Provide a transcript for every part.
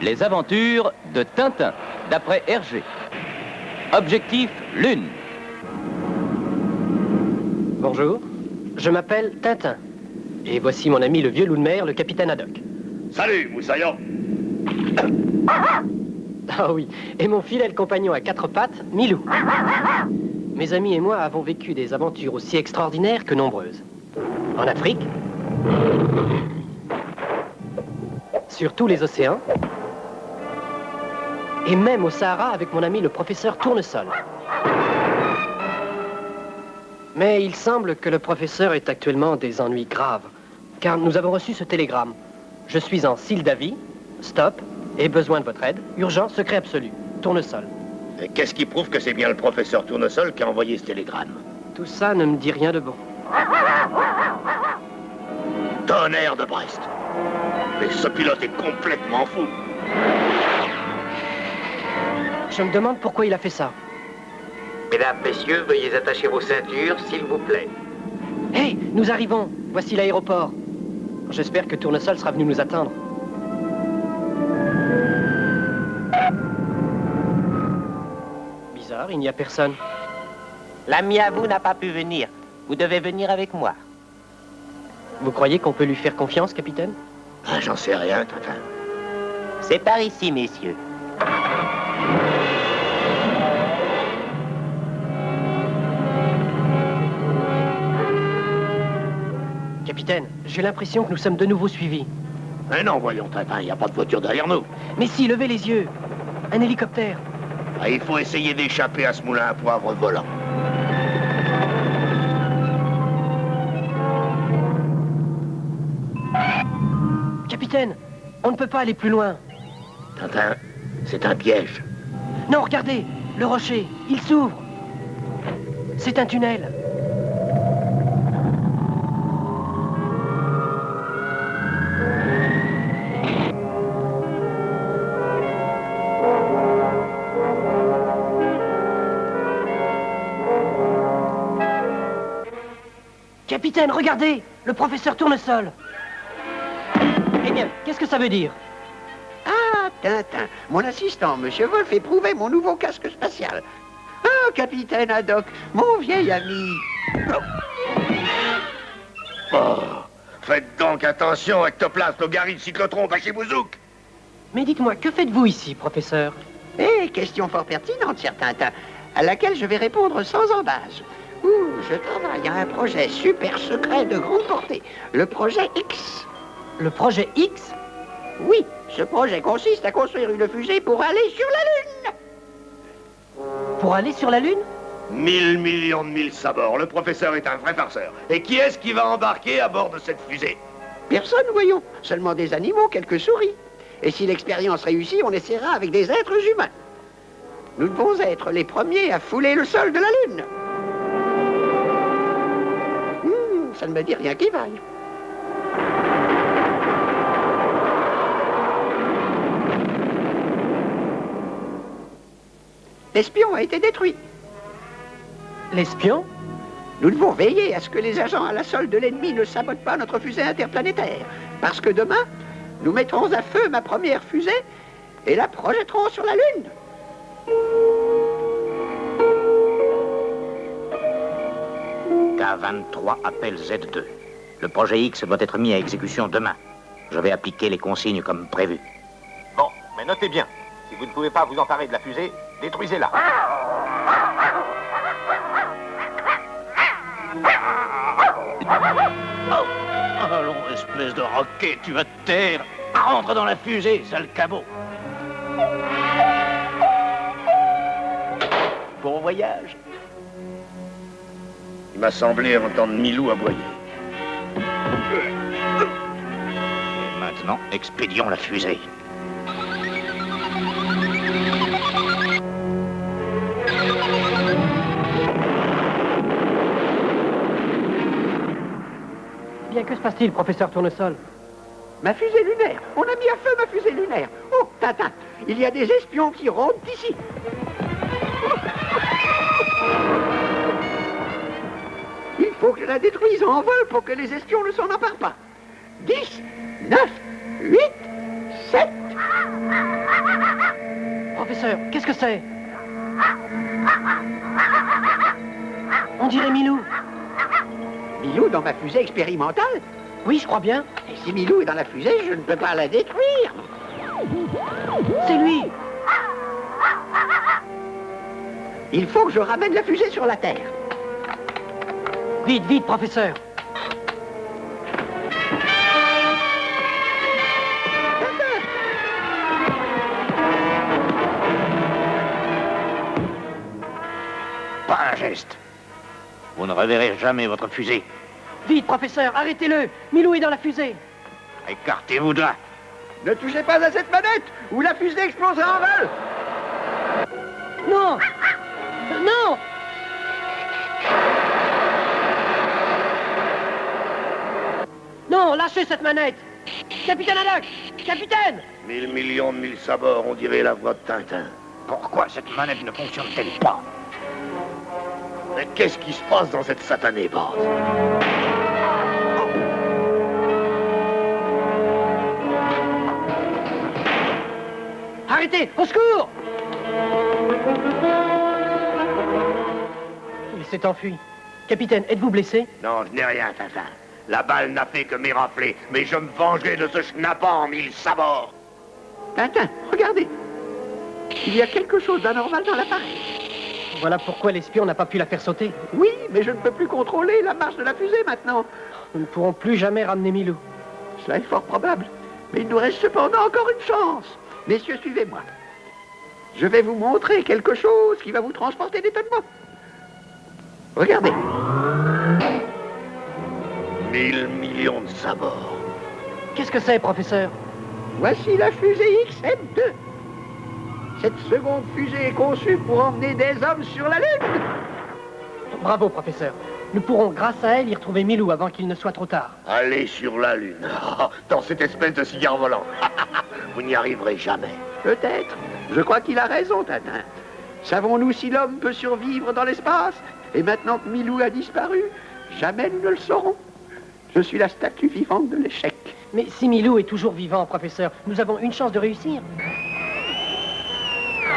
Les aventures de Tintin, d'après Hergé. Objectif Lune. Bonjour, je m'appelle Tintin. Et voici mon ami le vieux loup de mer, le capitaine Haddock. Salut, Moussaillant. Ah oui, et mon fidèle compagnon à quatre pattes, Milou. Mes amis et moi avons vécu des aventures aussi extraordinaires que nombreuses. En Afrique, sur tous les océans, et même au Sahara avec mon ami le professeur Tournesol. Mais il semble que le professeur ait actuellement des ennuis graves, car nous avons reçu ce télégramme. Je suis en Sildavie, stop, et besoin de votre aide, urgent, secret absolu, Tournesol. Et qu'est-ce qui prouve que c'est bien le professeur Tournesol qui a envoyé ce télégramme? Tout ça ne me dit rien de bon. Tonnerre de Brest. Mais ce pilote est complètement fou. Je me demande pourquoi il a fait ça. Mesdames, messieurs, veuillez attacher vos ceintures, s'il vous plaît. Hé, nous arrivons. Voici l'aéroport. J'espère que Tournesol sera venu nous attendre. Bizarre, il n'y a personne. L'ami à vous n'a pas pu venir. Vous devez venir avec moi. Vous croyez qu'on peut lui faire confiance, capitaine? Ah, j'en sais rien, Tintin. C'est par ici, messieurs. Capitaine, j'ai l'impression que nous sommes de nouveau suivis. Mais non, voyons, Tintin, il n'y a pas de voiture derrière nous. Mais si, levez les yeux. Un hélicoptère. Ah, il faut essayer d'échapper à ce moulin à poivre volant. Capitaine, on ne peut pas aller plus loin. Tintin, c'est un piège. Non, regardez, le rocher, il s'ouvre. C'est un tunnel. Capitaine, regardez, le professeur Tournesol. Eh bien, qu'est-ce que ça veut dire? Ah, Tintin, mon assistant, Monsieur Wolf, éprouvait mon nouveau casque spatial. Ah, capitaine Haddock, mon vieil ami. Oh, faites donc attention, ectoplasme, logarithme, cyclotron, bachibouzouk. Mais dites-moi, que faites-vous ici, professeur? Eh, question fort pertinente, cher Tintin, à laquelle je vais répondre sans embâche. Je travaille à un projet super secret de grande portée, le projet X. Le projet X? Oui, ce projet consiste à construire une fusée pour aller sur la Lune. Pour aller sur la Lune? 1000 millions de mille sabords. Le professeur est un vrai farceur. Et qui est-ce qui va embarquer à bord de cette fusée? Personne, voyons. Seulement des animaux, quelques souris. Et si l'expérience réussit, on essaiera avec des êtres humains. Nous devons être les premiers à fouler le sol de la Lune. Ça ne me dit rien qui vaille. L'espion a été détruit. L'espion? Nous devons veiller à ce que les agents à la solde de l'ennemi ne sabotent pas notre fusée interplanétaire. Parce que demain, nous mettrons à feu ma première fusée et la projetterons sur la Lune. K23 appelle Z2. Le projet X doit être mis à exécution demain. Je vais appliquer les consignes comme prévu. Bon, mais notez bien. Si vous ne pouvez pas vous emparer de la fusée, détruisez-la. Oh, allons, espèce de roquet, tu vas te taire. Rentre dans la fusée, sale cabot. Bon voyage. Il m'a semblé entendre Milou aboyer. Et maintenant, expédions la fusée. Bien, que se passe-t-il, professeur Tournesol? Ma fusée lunaire. On a mis à feu ma fusée lunaire. Oh, Tintin, il y a des espions qui rôdent ici. Il faut que je la détruise en vol pour que les espions ne s'en emparent pas. 10, 9, 8, 7... professeur, qu'est-ce que c'est? On dirait Milou. Milou dans ma fusée expérimentale? Oui, je crois bien. Et si Milou est dans la fusée, je ne peux pas la détruire. C'est lui. Il faut que je ramène la fusée sur la Terre. Vite, vite, professeur. Pas un geste. Vous ne reverrez jamais votre fusée. Vite, professeur, arrêtez-le. Milou est dans la fusée. Écartez-vous de là. Ne touchez pas à cette manette, ou la fusée explosera en vol. Non. Non. Non, lâchez cette manette. Capitaine Haddock. Capitaine. 1000 millions de mille sabords, on dirait la voix de Tintin. Pourquoi cette manette ne fonctionne-t-elle pas? Mais qu'est-ce qui se passe dans cette satanée base? Arrêtez, au secours. Il s'est enfui. Capitaine, êtes-vous blessé? Non, je n'ai rien, Tintin. La balle n'a fait que m'érafler, mais je me vengerai de ce schnappant en 1000 sabords. Tintin, regardez. Il y a quelque chose d'anormal dans l'appareil. Voilà pourquoi l'espion n'a pas pu la faire sauter. Oui, mais je ne peux plus contrôler la marche de la fusée maintenant. Nous ne pourrons plus jamais ramener Milou. Cela est fort probable. Mais il nous reste cependant encore une chance. Messieurs, suivez-moi. Je vais vous montrer quelque chose qui va vous transporter d'étonnement. Regardez. 1000 millions de sabords. Qu'est-ce que c'est, professeur? Voici la fusée XM2. Cette seconde fusée est conçue pour emmener des hommes sur la Lune. Bravo, professeur. Nous pourrons, grâce à elle, y retrouver Milou avant qu'il ne soit trop tard. Aller sur la Lune. Dans cette espèce de cigare volant. Vous n'y arriverez jamais. Peut-être. Je crois qu'il a raison, Tintin. Savons-nous si l'homme peut survivre dans l'espace? Et maintenant que Milou a disparu, jamais nous ne le saurons. Je suis la statue vivante de l'échec. Mais si Milou est toujours vivant, professeur, nous avons une chance de réussir.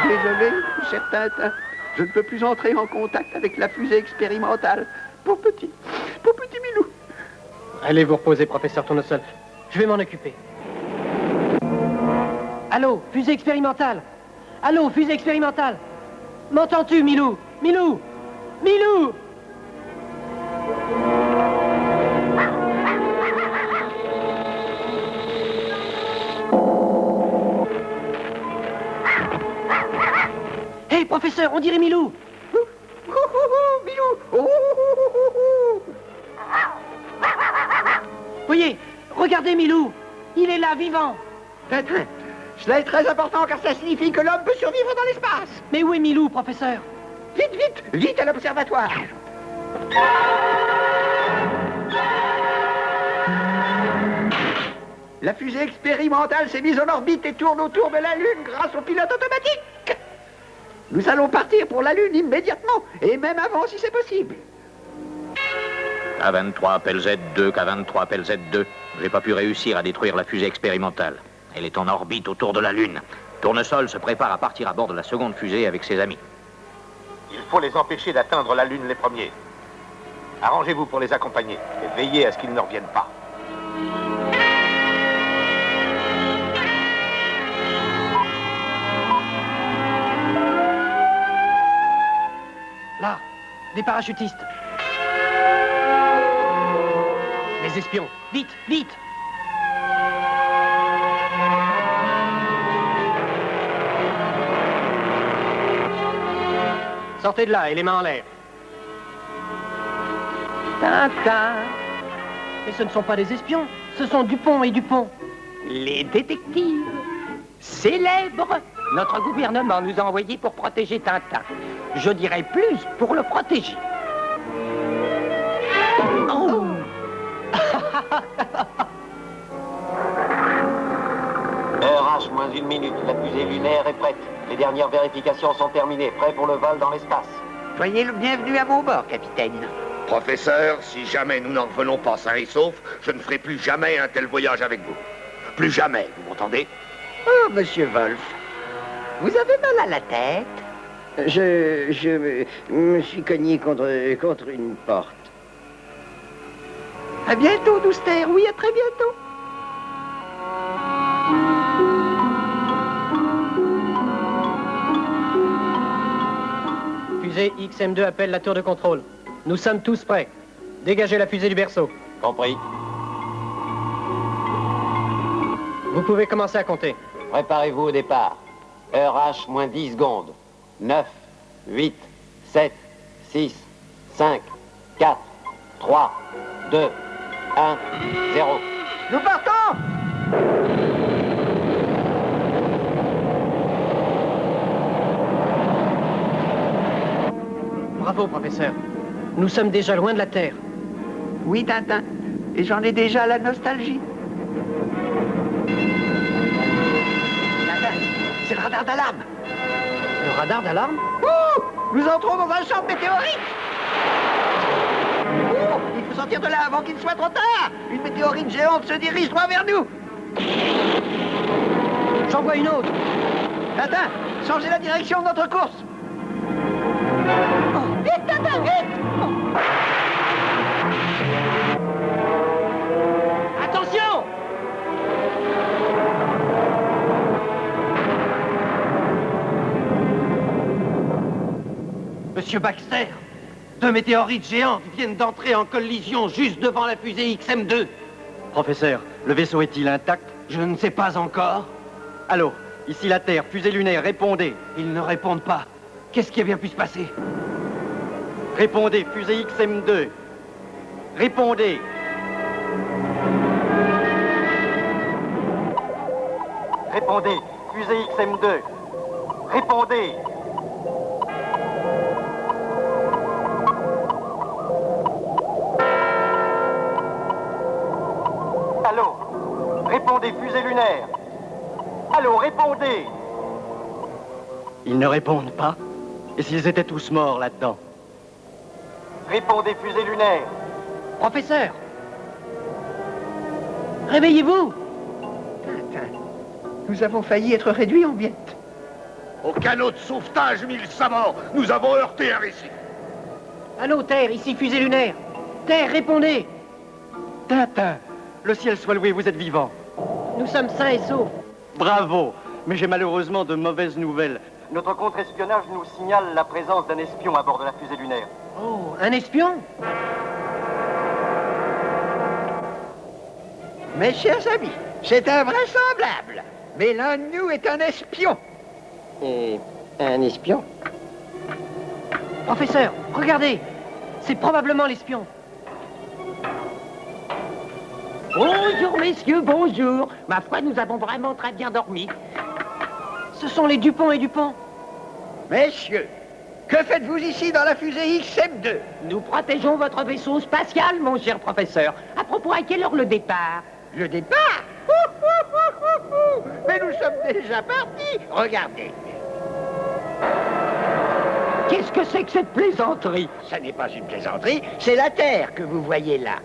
Désolé, cher Tintin. Je ne peux plus entrer en contact avec la fusée expérimentale. Pour petit Milou. Allez vous reposer, professeur Tournesol. Je vais m'en occuper. Allô, fusée expérimentale. Allô, fusée expérimentale. M'entends-tu, Milou? Milou! Milou! Hé, professeur, on dirait Milou! Milou! Voyez, regardez Milou! Il est là, vivant! Tintin, cela est très important car ça signifie que l'homme peut survivre dans l'espace. Mais où est Milou, professeur? Vite, vite, vite à l'observatoire. La fusée expérimentale s'est mise en orbite et tourne autour de la Lune grâce au pilote automatique. Nous allons partir pour la Lune immédiatement, et même avant si c'est possible. K23 appelle Z2, K23 appelle Z2. J'ai pas pu réussir à détruire la fusée expérimentale. Elle est en orbite autour de la Lune. Tournesol se prépare à partir à bord de la seconde fusée avec ses amis. Il faut les empêcher d'atteindre la Lune les premiers. Arrangez-vous pour les accompagner et veillez à ce qu'ils ne reviennent pas. Là, des parachutistes. Les espions. Vite, vite! Sortez de là et les mains en l'air. Tintin, Mais ce ne sont pas des espions, ce sont Dupont et Dupont. Les détectives célèbres. Notre gouvernement nous a envoyés pour protéger Tintin. Je dirais plus pour le protéger. Oh. RH, moins une minute. La fusée lunaire est prête. Les dernières vérifications sont terminées. Prêt pour le vol dans l'espace. soyez le bienvenu à mon bord, capitaine. Professeur, si jamais nous n'en revenons pas sains et saufs, je ne ferai plus jamais un tel voyage avec vous. Plus jamais, vous m'entendez? Oh, monsieur Wolf, Vous avez mal à la tête? Je me suis cogné contre une porte. À bientôt, Douster. Oui, à très bientôt. Fusée XM2 appelle la tour de contrôle. Nous sommes tous prêts. Dégagez la fusée du berceau. Compris. Vous pouvez commencer à compter. Préparez-vous au départ. Heure H moins 10 secondes. 9, 8, 7, 6, 5, 4, 3, 2, 1, 0. Nous partons! Bravo, professeur. Nous sommes déjà loin de la Terre. Oui, Tintin. Et j'en ai déjà la nostalgie. Tintin, c'est le radar d'alarme. Le radar d'alarme? Ouh! Nous entrons dans un champ météorique! Ouh! Il faut sortir de là avant qu'il soit trop tard! Une météorite géante se dirige droit vers nous! J'en vois une autre. Tintin, changez la direction de notre course! Oh, vite, Tintin, vite! Oh. Attention! Monsieur Baxter, 2 météorites géantes viennent d'entrer en collision juste devant la fusée XM2. Professeur, le vaisseau est-il intact? Je ne sais pas encore. Allô, ici la Terre, fusée lunaire, répondez. Ils ne répondent pas. Qu'est-ce qui a bien pu se passer? Répondez, fusée XM2. Répondez. Répondez, fusée XM2. Répondez. Allô? Répondez, fusée lunaire. Allô, répondez. Ils ne répondent pas? Et s'ils étaient tous morts là-dedans? Répondez, fusée lunaire. Professeur! Réveillez-vous! Tintin, nous avons failli être réduits en miettes. Au canot de sauvetage, 1000 sabords, nous avons heurté un récif. Allô, Terre, ici fusée lunaire. Terre, répondez! Tintin, le ciel soit loué, vous êtes vivant. Nous sommes sains et saufs. Bravo, mais j'ai malheureusement de mauvaises nouvelles. Notre contre-espionnage nous signale la présence d'un espion à bord de la fusée lunaire. Oh, un espion? Mes chers amis, c'est invraisemblable, mais l'un de nous est un espion. Et un espion? Professeur, regardez! C'est probablement l'espion. Bonjour, messieurs, bonjour. Ma foi, nous avons vraiment très bien dormi. Ce sont les Dupont et Dupont. Messieurs, que faites-vous ici dans la fusée XM2? Nous protégeons votre vaisseau spatial, mon cher professeur. À propos, à quelle heure le départ? Le départ? Mais nous sommes déjà partis. Regardez. Qu'est-ce que c'est que cette plaisanterie? Ce n'est pas une plaisanterie, c'est la Terre que vous voyez là.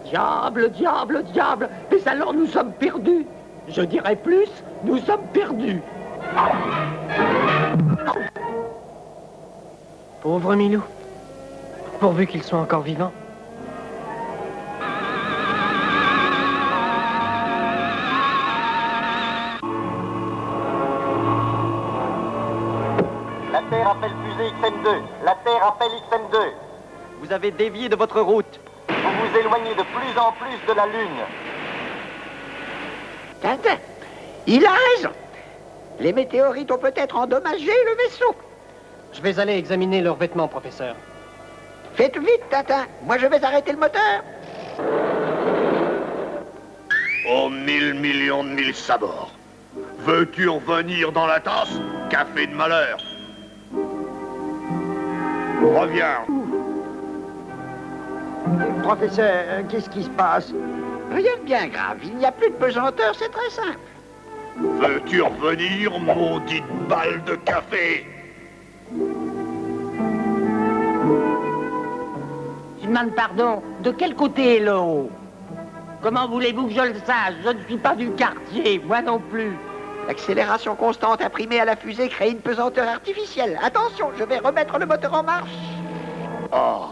Diable, diable, diable. Mais alors nous sommes perdus. Je dirais plus, nous sommes perdus. Pauvre Milou. Pourvu qu'il soit encore vivant. La Terre appelle fusée XM2. La Terre appelle XM2. Vous avez dévié de votre route. Vous vous éloignez de plus en plus de la Lune. Tintin, il a raison. Les météorites ont peut-être endommagé le vaisseau. Je vais aller examiner leurs vêtements, professeur. Faites vite, Tintin. Moi, je vais arrêter le moteur. Oh, 1000 millions de 1000 sabords. Veux-tu revenir dans la tasse? Café de malheur. Reviens. Professeur, qu'est-ce qui se passe? Rien de bien grave. Il n'y a plus de pesanteur, c'est très simple. Veux-tu revenir, maudite balle de café? Je demande pardon. De quel côté est le haut? Comment voulez-vous que je le sache? Je ne suis pas du quartier, moi non plus. L'accélération constante imprimée à la fusée crée une pesanteur artificielle. Attention, je vais remettre le moteur en marche. Oh,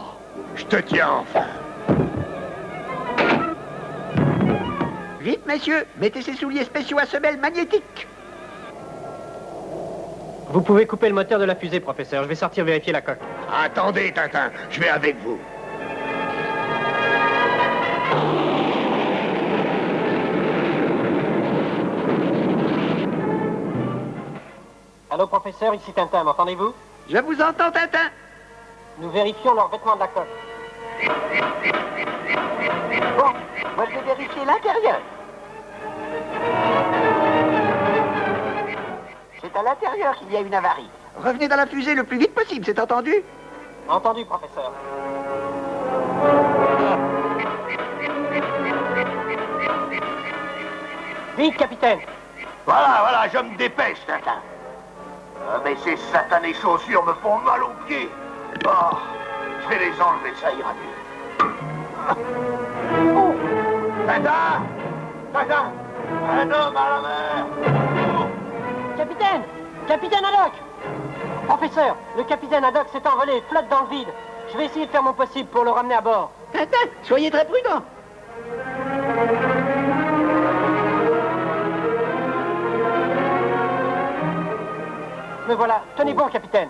je te tiens enfin. Vite, messieurs, mettez ces souliers spéciaux à semelles magnétiques. Vous pouvez couper le moteur de la fusée, professeur. Je vais sortir vérifier la coque. Attendez, Tintin, je vais avec vous. Allô, professeur, ici Tintin, m'entendez-vous? Je vous entends, Tintin. Nous vérifions leurs vêtements de la coque. Bon, moi je vais vérifier l'intérieur. C'est à l'intérieur qu'il y a une avarie. Revenez dans la fusée le plus vite possible, c'est entendu? Entendu, professeur. Vite, capitaine. Voilà, je me dépêche, Tintin. Mais ces satanées chaussures me font mal aux pieds. Oh, je vais les enlever, ça ira mieux. Oh, Tintin! Tintin! Un homme à la mer! Capitaine! Capitaine Haddock! Professeur, le capitaine Haddock s'est envolé, flotte dans le vide. Je vais essayer de faire mon possible pour le ramener à bord. Tintin, soyez très prudent. Me voilà. Tenez bon, capitaine.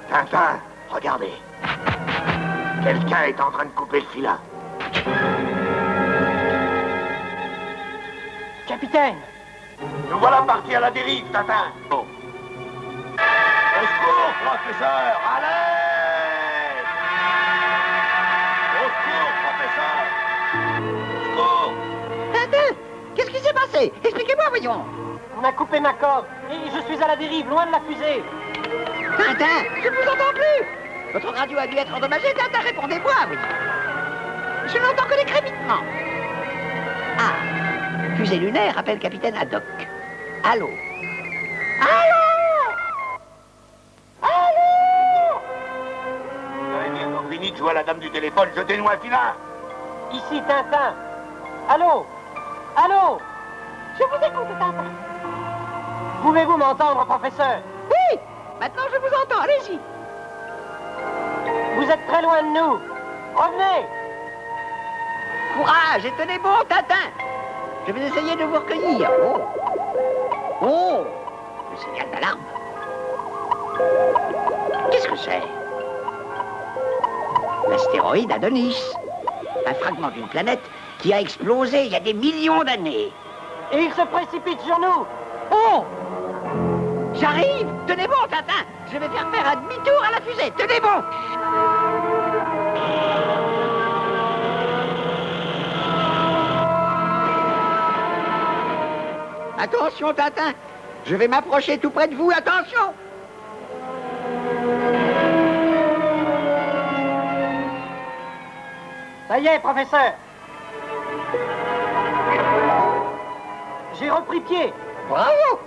Tintin, regardez. Quelqu'un est en train de couper le filin. Capitaine! Nous voilà partis à la dérive, Tintin. Oh. Au secours, professeur! À l'aide! Au secours, professeur! Au secours! Tintin, qu'est-ce qui s'est passé? Expliquez-moi, voyons. On a coupé ma corde et je suis à la dérive, loin de la fusée. Tintin, je ne vous entends plus. Votre radio a dû être endommagée, Tintin, répondez-moi, oui. Je n'entends que des crépitements. Ah, fusée lunaire appelle capitaine Haddock. Allô? Allô? Allô? Vous avez bientôt fini de jouer à la dame du téléphone, jetez-nous un filin. Ici, Tintin. Allô? Allô? Je vous écoute, Tintin. Pouvez-vous m'entendre, professeur? Oui, maintenant je vous entends, allez-y. Vous êtes très loin de nous. Revenez! Courage et tenez bon, Tintin. Je vais essayer de vous recueillir. Oh! Oh! Le signal d'alarme. Qu'est-ce que c'est? L'astéroïde Adonis. Un fragment d'une planète qui a explosé il y a des millions d'années. Et il se précipite sur nous. Oh! J'arrive! Tenez bon, Tintin! Je vais faire un demi-tour à la fusée. Tenez bon! Attention, Tintin! Je vais m'approcher tout près de vous. Attention! Ça y est, professeur. J'ai repris pied. Bravo!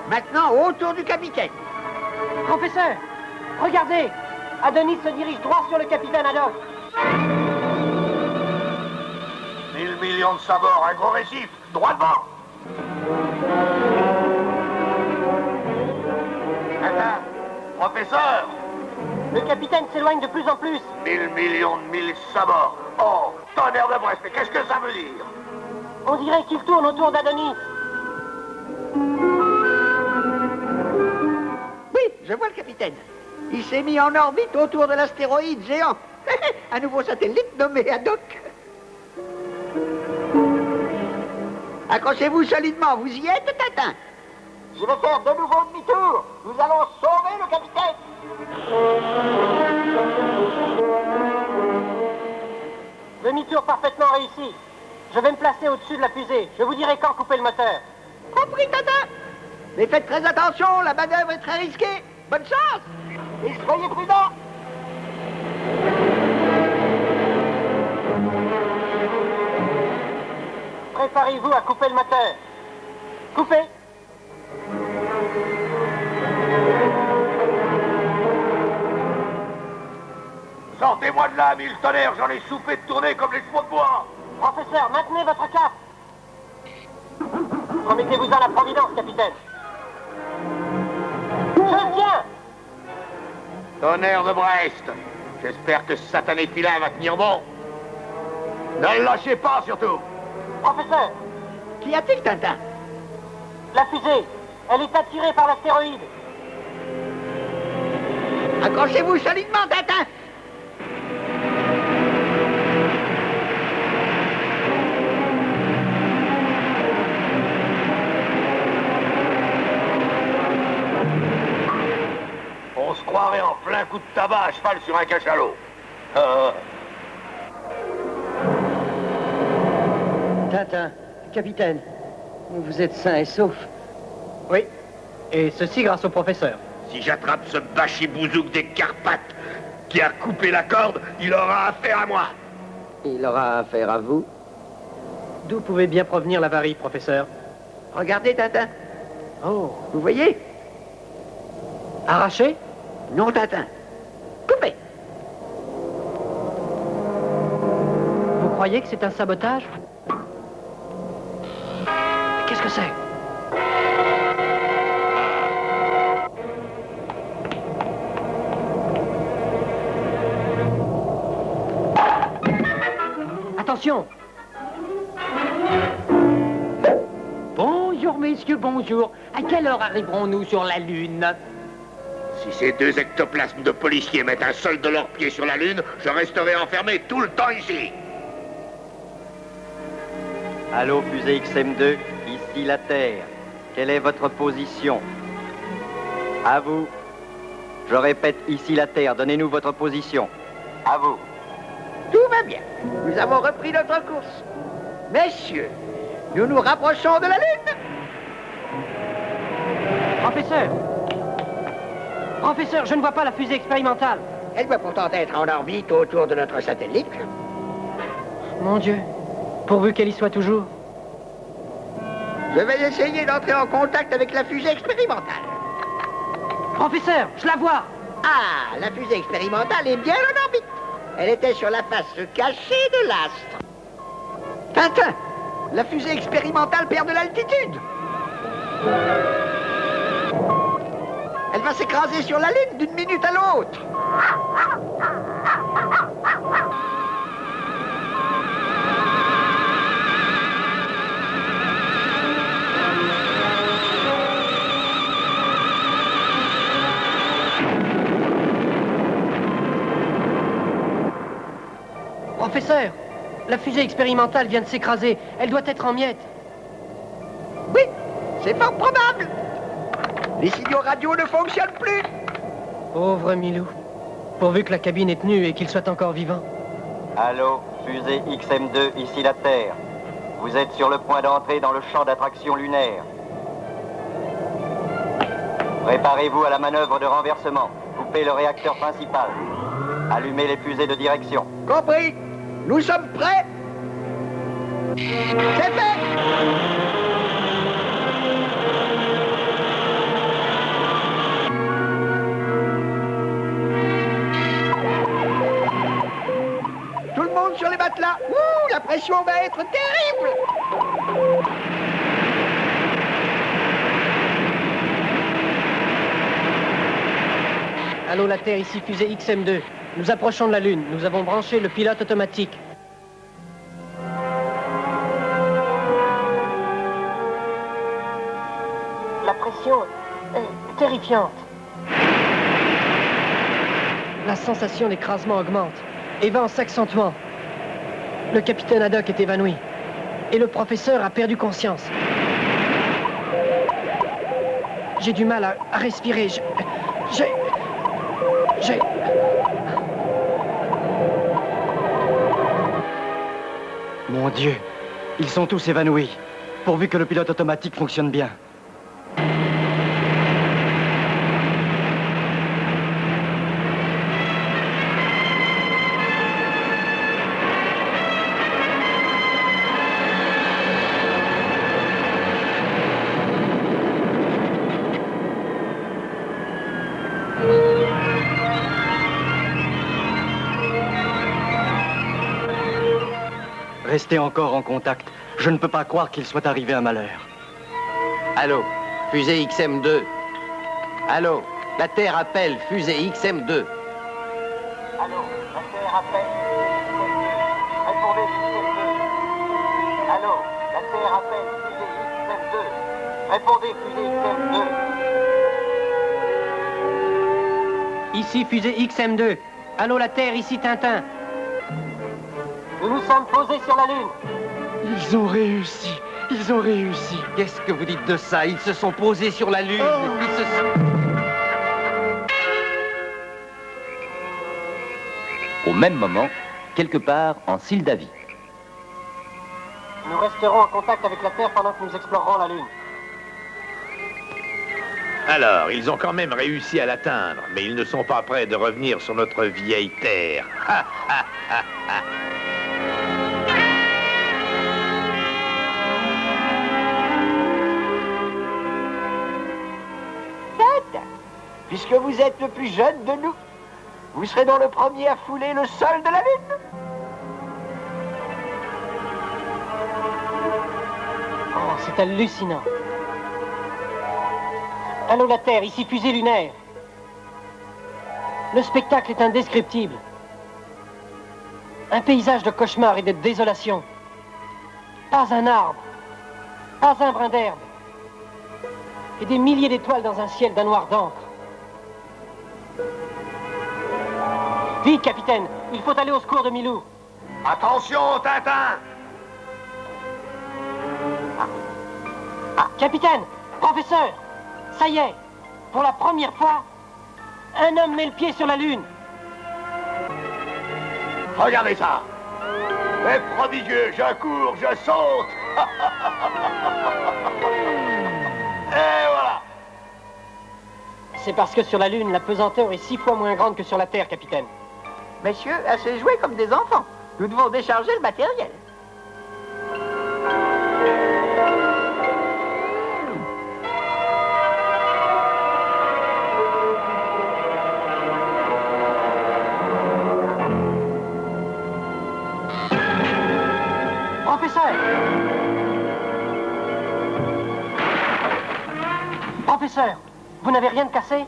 Maintenant, autour du capitaine. Professeur, regardez. Adonis se dirige droit sur le capitaine Haddock. 1000 millions de sabords, un gros récif, droit devant. Tintin, professeur. Le capitaine s'éloigne de plus en plus. 1000 millions de 1000 sabords. Oh, tonnerre de Brest, mais qu'est-ce que ça veut dire? On dirait qu'il tourne autour d'Adonis. Oui, je vois le capitaine. Il s'est mis en orbite autour de l'astéroïde géant. Un nouveau satellite nommé Haddock. Accrochez-vous solidement, vous y êtes, Tintin? Je vais faire de nouveau demi-tour. Nous allons sauver le capitaine. Demi-tour parfaitement réussi. Je vais me placer au-dessus de la fusée. Je vous dirai quand couper le moteur. Compris, Tintin? Mais faites très attention, la manœuvre est très risquée. Bonne chance! Et soyez prudents. Préparez-vous à couper le moteur. Coupez. Sortez-moi de là, mille tonnerres, j'en ai soufflé de tourner comme les chevaux de bois. Professeur, maintenez votre cap. Remettez-vous à la providence, capitaine. Tonnerre de Brest. J'espère que ce satané filin va tenir bon. Ne le lâchez pas, surtout. Professeur, Qu'y a-t-il, Tintin? la fusée, elle est attirée par l'astéroïde. Accrochez-vous solidement, Tintin! On se croirait en plein coup de tabac à cheval sur un cachalot. Tintin, capitaine, vous êtes sain et sauf. Oui, et ceci grâce au professeur. Si j'attrape ce bachibouzouk des Carpates qui a coupé la corde, il aura affaire à moi. Il aura affaire à vous. D'où pouvait bien provenir l'avarie, professeur? Regardez, Tintin. Oh. Vous voyez? Arraché? Non, Tintin. Coupé. Vous croyez que c'est un sabotage? Qu'est-ce que c'est? Attention! Bonjour, messieurs, bonjour. À quelle heure arriverons-nous sur la Lune? Si ces deux ectoplasmes de policiers mettent un seul de leurs pieds sur la Lune, je resterai enfermé tout le temps ici. Allô, fusée XM2, ici la Terre. Quelle est votre position? À vous. Je répète, ici la Terre. Donnez-nous votre position. À vous. Tout va bien. Nous avons repris notre course. Messieurs, nous nous rapprochons de la Lune. Professeur! Professeur, je ne vois pas la fusée expérimentale. Elle doit pourtant être en orbite autour de notre satellite. Mon Dieu, pourvu qu'elle y soit toujours. Je vais essayer d'entrer en contact avec la fusée expérimentale. Professeur, je la vois. Ah, la fusée expérimentale est bien en orbite. Elle était sur la face cachée de l'astre. Tintin, la fusée expérimentale perd de l'altitude. Elle va s'écraser sur la Lune d'une minute à l'autre. Professeur, la fusée expérimentale vient de s'écraser. Elle doit être en miettes. Oui, c'est fort probable. Les signaux radio ne fonctionnent plus. Pauvre Milou. Pourvu que la cabine est tenue et qu'il soit encore vivant. Allô, fusée XM2, ici la Terre. Vous êtes sur le point d'entrer dans le champ d'attraction lunaire. Préparez-vous à la manœuvre de renversement. Coupez le réacteur principal. Allumez les fusées de direction. Compris. Nous sommes prêts. C'est fait. Tout le monde sur les matelas. Ouh, la pression va être terrible. Allô, la Terre, ici fusée XM2. Nous approchons de la Lune. Nous avons branché le pilote automatique. La pression est terrifiante. La sensation d'écrasement augmente et va en s'accentuant. Le capitaine Haddock est évanoui. Et le professeur a perdu conscience. J'ai du mal à respirer. J'ai... Mon Dieu, ils sont tous évanouis, pourvu que le pilote automatique fonctionne bien. Restez encore en contact. Je ne peux pas croire qu'il soit arrivé un malheur. Allô, fusée XM2. Allô, La Terre appelle fusée XM2. Allô, la Terre appelle XM2. Répondez XM2. Allô, la Terre appelle fusée XM2. Répondez fusée XM2. Ici fusée XM2. Allô la Terre, ici Tintin. Nous nous sommes posés sur la Lune. Ils ont réussi. Ils ont réussi. Qu'est-ce que vous dites de ça? Ils se sont posés sur la Lune. Ils se sont... Au même moment, quelque part en Sildavie. Nous resterons en contact avec la Terre pendant que nous explorerons la Lune. Alors, ils ont quand même réussi à l'atteindre, mais ils ne sont pas prêts de revenir sur notre vieille Terre. Puisque vous êtes le plus jeune de nous, vous serez donc le premier à fouler le sol de la Lune. Oh, c'est hallucinant. Allô la Terre, ici fusée lunaire. Le spectacle est indescriptible. Un paysage de cauchemar et de désolation. Pas un arbre, pas un brin d'herbe. Et des milliers d'étoiles dans un ciel d'un noir d'encre. Vite, capitaine, il faut aller au secours de Milou. Attention, Tintin! Capitaine, professeur, ça y est, pour la première fois, un homme met le pied sur la Lune. Regardez ça! C'est prodigieux, je cours, je saute! Et voilà! C'est parce que sur la Lune, la pesanteur est 6 fois moins grande que sur la Terre, capitaine. Messieurs, assez joué comme des enfants. Nous devons décharger le matériel. Professeur! Professeur, vous n'avez rien de cassé?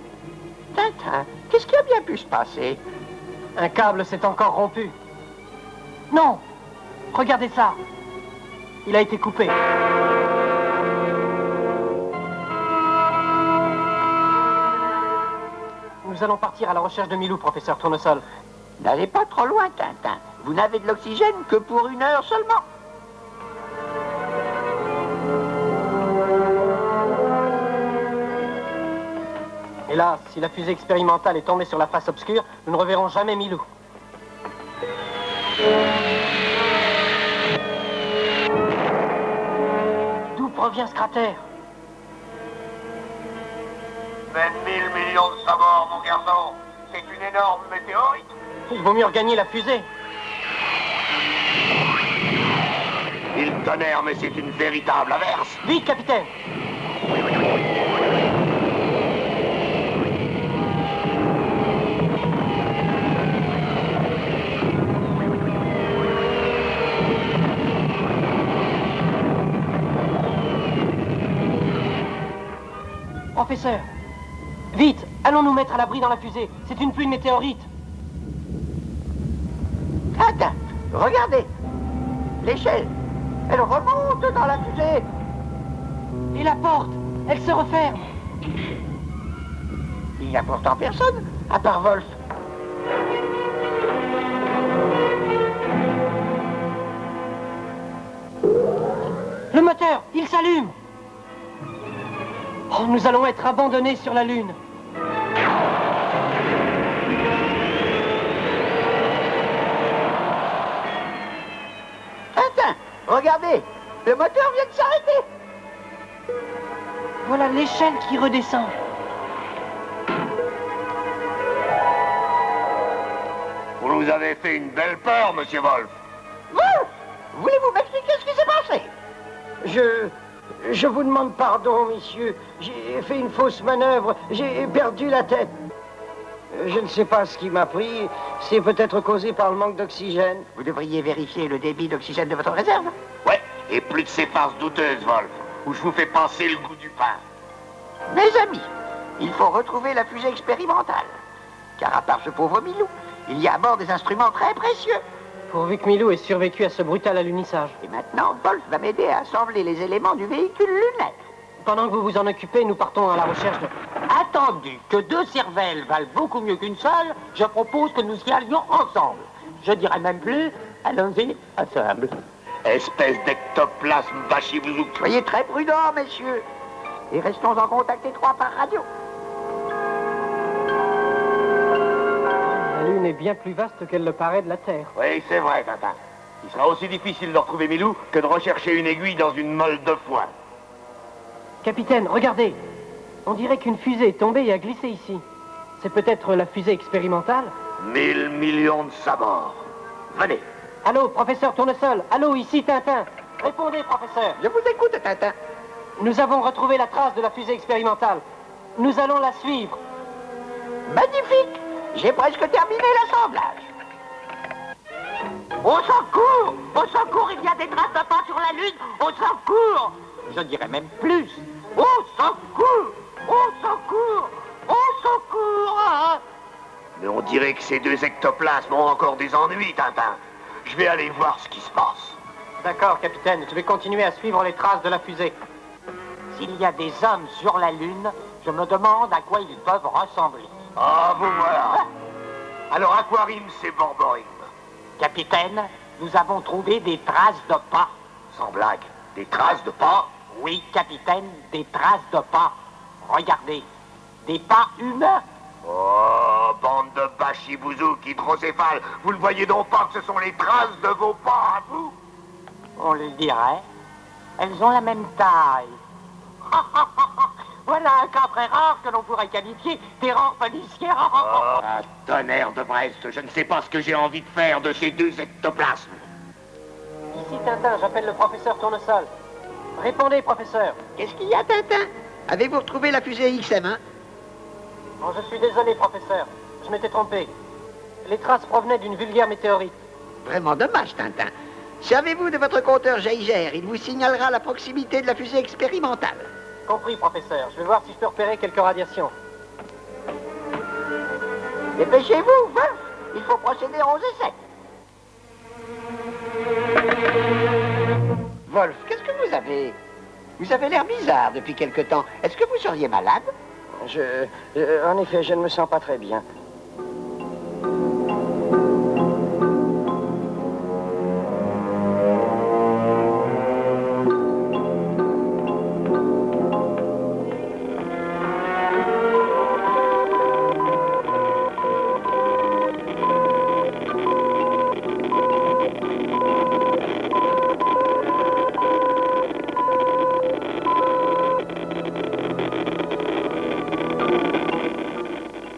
Tintin, qu'est-ce qui a bien pu se passer? Un câble s'est encore rompu. Non! Regardez ça! Il a été coupé. Nous allons partir à la recherche de Milou, professeur Tournesol. N'allez pas trop loin, Tintin. Vous n'avez de l'oxygène que pour 1 heure seulement. Hélas, si la fusée expérimentale est tombée sur la face obscure, nous ne reverrons jamais Milou. D'où provient ce cratère? 20 000 millions de sabords, mon garçon. C'est une énorme météorite. Il vaut mieux regagner la fusée. Il tonnerre, mais c'est une véritable averse. Vite, capitaine! Professeur, vite, allons nous mettre à l'abri dans la fusée. C'est une pluie de météorites. Attends, regardez. L'échelle, elle remonte dans la fusée. Et la porte, elle se referme. Il n'y a pourtant personne, à part Wolf. Le moteur, il s'allume. Oh, nous allons être abandonnés sur la Lune. Tintin, regardez, le moteur vient de s'arrêter. Voilà l'échelle qui redescend. Vous nous avez fait une belle peur, monsieur Wolf. Wolf, voulez-vous m'expliquer ce qui s'est passé? Je vous demande pardon, messieurs. J'ai fait une fausse manœuvre. J'ai perdu la tête. Je ne sais pas ce qui m'a pris. C'est peut-être causé par le manque d'oxygène. Vous devriez vérifier le débit d'oxygène de votre réserve. Ouais, et plus de ces farces douteuses, Wolf, où je vous fais penser le goût du pain. Mes amis, Il faut retrouver la fusée expérimentale. Car à part ce pauvre Milou, il y a à bord des instruments très précieux. Pourvu que Milou ait survécu à ce brutal alunissage. Et maintenant, Wolf va m'aider à assembler les éléments du véhicule lunaire. Pendant que vous vous en occupez, nous partons à la recherche de... Attendu que 2 cervelles valent beaucoup mieux qu'une seule, je propose que nous y allions ensemble. Je dirais même plus, allons-y ensemble. Espèce d'ectoplasme bachibouzouk. Soyez très prudents, messieurs. Et restons en contact étroit par radio. La Lune est bien plus vaste qu'elle le paraît de la Terre. Oui, c'est vrai, Tintin. Il sera aussi difficile de retrouver Milou que de rechercher une aiguille dans une molle de foin. Capitaine, regardez. On dirait qu'une fusée est tombée et a glissé ici. C'est peut-être la fusée expérimentale? 1000 millions de sabords. Venez. Allô, professeur Tournesol. Allô, ici Tintin. Répondez, professeur. Je vous écoute, Tintin. Nous avons retrouvé la trace de la fusée expérimentale. Nous allons la suivre. Magnifique. J'ai presque terminé l'assemblage. Au secours! Au secours, il y a des traces de pas sur la Lune! Au secours! Je dirais même plus. Au secours! Au secours! Au secours! Ah. Mais on dirait que ces 2 ectoplasmes ont encore des ennuis, Tintin. Je vais aller voir ce qui se passe. D'accord, capitaine. Je vais continuer à suivre les traces de la fusée. S'il y a des hommes sur la Lune, je me demande à quoi ils peuvent ressembler. Ah, vous voilà. Alors, Aquarim, c'est Borborim. Capitaine, nous avons trouvé des traces de pas. Sans blague, des traces de pas? Oui, capitaine, des traces de pas. Regardez, des pas humains. Oh, bande de bachibouzouk hydrocéphales. Vous ne voyez donc pas que ce sont les traces de vos pas à vous? On le dirait. Elles ont la même taille. Voilà un cas très rare que l'on pourrait qualifier d'erreur policière. Oh, tonnerre de Brest, je ne sais pas ce que j'ai envie de faire de ces 2 ectoplasmes. Ici Tintin, j'appelle le professeur Tournesol. Répondez, professeur. Qu'est-ce qu'il y a, Tintin? Avez-vous retrouvé la fusée XM1? Oh, je suis désolé, professeur. Je m'étais trompé. Les traces provenaient d'une vulgaire météorite. Vraiment dommage, Tintin. Servez-vous de votre compteur Geiger. Il vous signalera la proximité de la fusée expérimentale. Compris, professeur. Je vais voir si je peux repérer quelques radiations. Dépêchez-vous, Wolf. Il faut procéder aux essais. Wolf, qu'est-ce que vous avez? Vous avez l'air bizarre depuis quelque temps. Est-ce que vous seriez malade? En effet, je ne me sens pas très bien.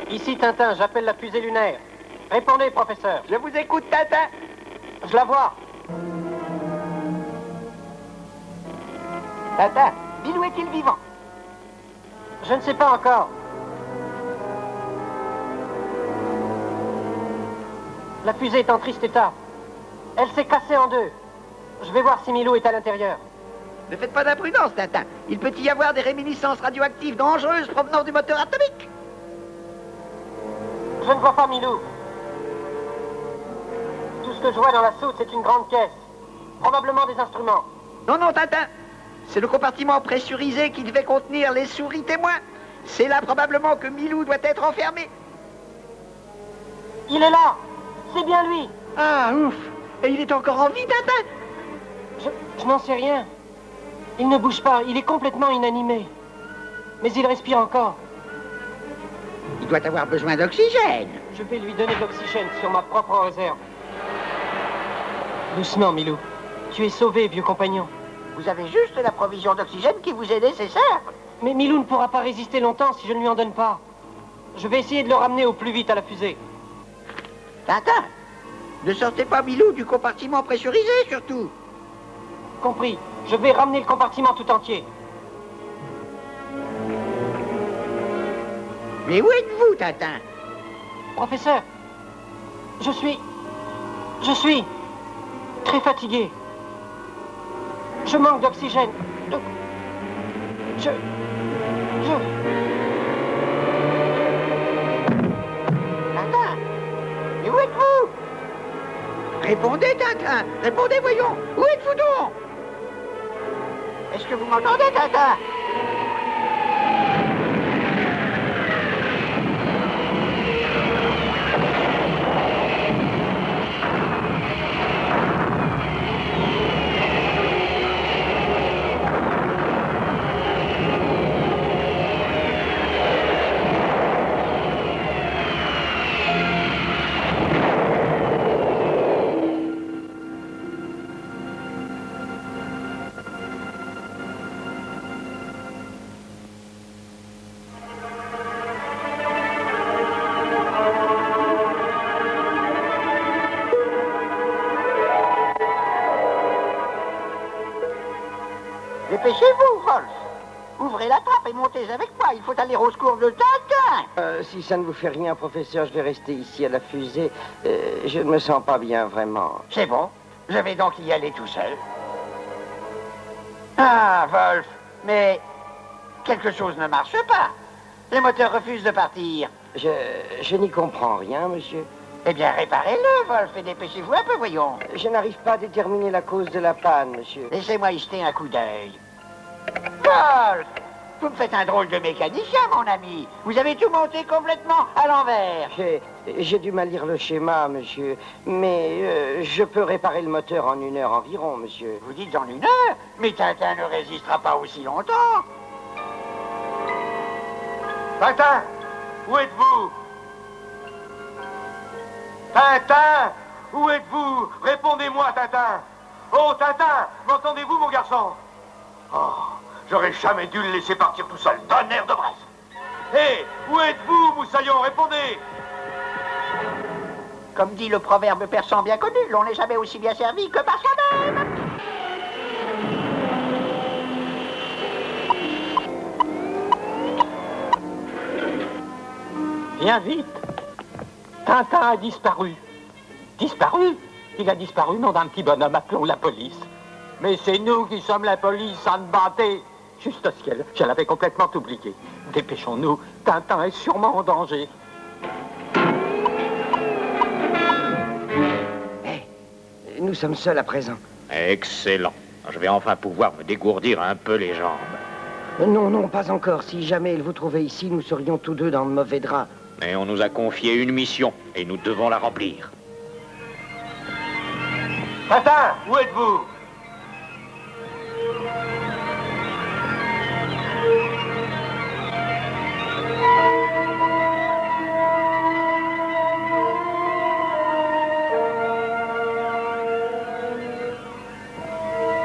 Ici Tintin, j'appelle la fusée lunaire. Répondez, professeur. Je vous écoute, Tintin. Je la vois. Tintin, Milou est-il vivant? Je ne sais pas encore. La fusée est en triste état. Elle s'est cassée en 2. Je vais voir si Milou est à l'intérieur. Ne faites pas d'imprudence, Tintin. Il peut y avoir des réminiscences radioactives dangereuses provenant du moteur atomique. Je ne vois pas Milou. Tout ce que je vois dans la soute, c'est une grande caisse. Probablement des instruments. Non, non, Tintin. C'est le compartiment pressurisé qui devait contenir les souris témoins. C'est là probablement que Milou doit être enfermé. Il est là. C'est bien lui. Ah, ouf. Et il est encore en vie, Tintin? Je n'en sais rien. Il ne bouge pas. Il est complètement inanimé. Mais il respire encore. Il doit avoir besoin d'oxygène. Je vais lui donner de l'oxygène sur ma propre réserve. Doucement, Milou. Tu es sauvé, vieux compagnon. Vous avez juste la provision d'oxygène qui vous est nécessaire. Mais Milou ne pourra pas résister longtemps si je ne lui en donne pas. Je vais essayer de le ramener au plus vite à la fusée. Tintin, ne sortez pas Milou du compartiment pressurisé, surtout. Compris. Je vais ramener le compartiment tout entier. Mais où êtes-vous, Tintin? Professeur, je suis très fatigué. Je manque d'oxygène. Répondez, Tintin. Répondez, voyons. Où êtes-vous donc? Est-ce que vous m'entendez, Tintin? Dépêchez-vous, Wolf. Ouvrez la trappe et montez avec moi. Il faut aller au secours de Tintin. Si ça ne vous fait rien, professeur, je vais rester ici à la fusée. Je ne me sens pas bien, vraiment. C'est bon. Je vais donc y aller tout seul. Ah, Wolf, mais quelque chose ne marche pas. Les moteurs refusent de partir. Je n'y comprends rien, monsieur. Eh bien, réparez-le, Wolf, et dépêchez-vous un peu, voyons. Je n'arrive pas à déterminer la cause de la panne, monsieur. Laissez-moi y jeter un coup d'œil. Wolf, vous me faites un drôle de mécanicien, mon ami. Vous avez tout monté complètement à l'envers. J'ai du mal lire le schéma, monsieur. Mais je peux réparer le moteur en 1 heure environ, monsieur. Vous dites en 1 heure? Mais Tintin ne résistera pas aussi longtemps. Tintin, où êtes-vous? Tintin, où êtes-vous? Répondez-moi, Tintin. Oh, Tintin, m'entendez-vous, mon garçon? Oh, j'aurais jamais dû le laisser partir tout seul. Tonnerre de braise. Hé, où êtes-vous, Moussaillon? Répondez. Comme dit le proverbe persan bien connu, l'on n'est jamais aussi bien servi que par soi-même. Viens vite. Tintin a disparu. Disparu? Il a disparu, nom d'un petit bonhomme, appelons la police. Mais c'est nous qui sommes la police, Anne Bâté. Juste au ciel, je l'avais complètement oublié. Dépêchons-nous, Tintin est sûrement en danger. Nous sommes seuls à présent. Excellent. Je vais enfin pouvoir me dégourdir un peu les jambes. Non, non, pas encore. Si jamais il vous trouvait ici, nous serions tous deux dans de mauvais draps. Mais on nous a confié une mission, et nous devons la remplir. Tintin, où êtes-vous?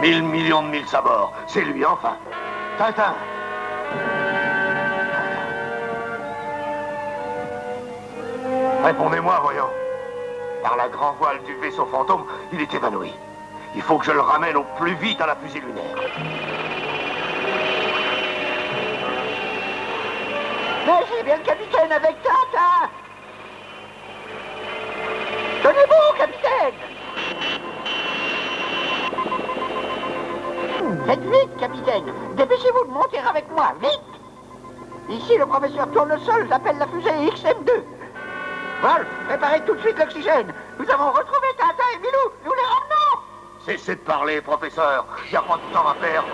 Mille millions de mille sabords. C'est lui, enfin. Tintin. Répondez-moi, voyons. Par la grand voile du vaisseau fantôme, il est évanoui. Il faut que je le ramène au plus vite à la fusée lunaire. Mais j'ai bien le capitaine avec Tintin. Tenez-vous, capitaine. Faites vite, capitaine. Dépêchez-vous de monter avec moi, vite. Ici, le professeur Tournesol appelle la fusée XM2. Wolf, préparez tout de suite l'oxygène. Nous avons retrouvé Tintin et Milou. Nous les ramenons. Cessez de parler, professeur. Il n'y a pas de temps à perdre.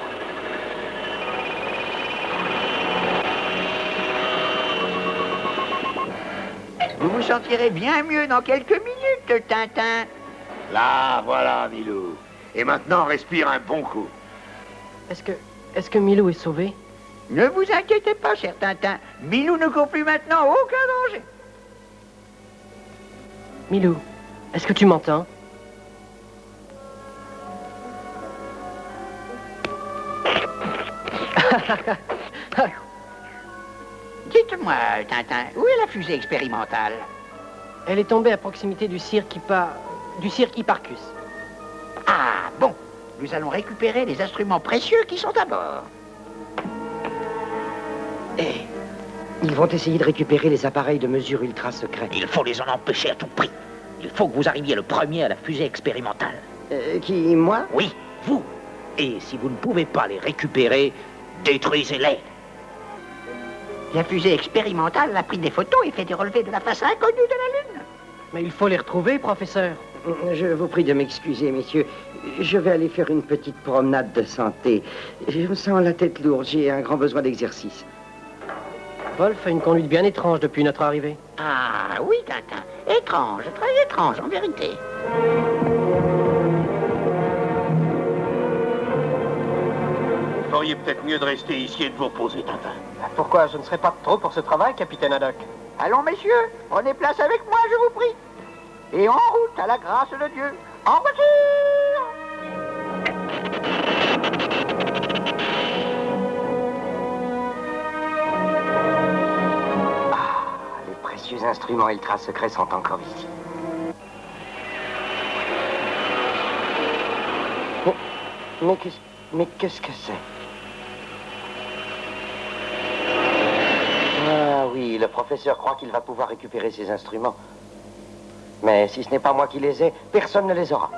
Vous vous sentirez bien mieux dans quelques minutes, Tintin. Là, voilà, Milou. Et maintenant, respire un bon coup. Est-ce que Milou est sauvé? Ne vous inquiétez pas, cher Tintin. Milou ne court plus maintenant aucun danger. Milou, est-ce que tu m'entends? Dites-moi, Tintin, où est la fusée expérimentale? Elle est tombée à proximité du cirque Hipparchus. Ah, bon. Nous allons récupérer les instruments précieux qui sont à bord. Ils vont essayer de récupérer les appareils de mesure ultra secrets. Il faut les en empêcher à tout prix. Il faut que vous arriviez le premier à la fusée expérimentale. Qui, moi? Oui, vous. Et si vous ne pouvez pas les récupérer, détruisez-les. La fusée expérimentale a pris des photos et fait des relevés de la face inconnue de la Lune. Mais il faut les retrouver, professeur. Je vous prie de m'excuser, messieurs. Je vais aller faire une petite promenade de santé. Je me sens la tête lourde. J'ai un grand besoin d'exercice. Wolf a une conduite bien étrange depuis notre arrivée. Ah oui, Tintin. Étrange, très étrange, en vérité. Vous feriez peut-être mieux de rester ici et de vous reposer, Tintin. Pourquoi je ne serais pas de trop pour ce travail, capitaine Haddock? Allons, messieurs, prenez place avec moi, je vous prie. Et en route, à la grâce de Dieu. En voiture! Les précieux instruments ultra secrets sont encore ici. Oh, mais qu'est-ce que c'est? Ah oui, le professeur croit qu'il va pouvoir récupérer ses instruments. Mais si ce n'est pas moi qui les ai, personne ne les aura.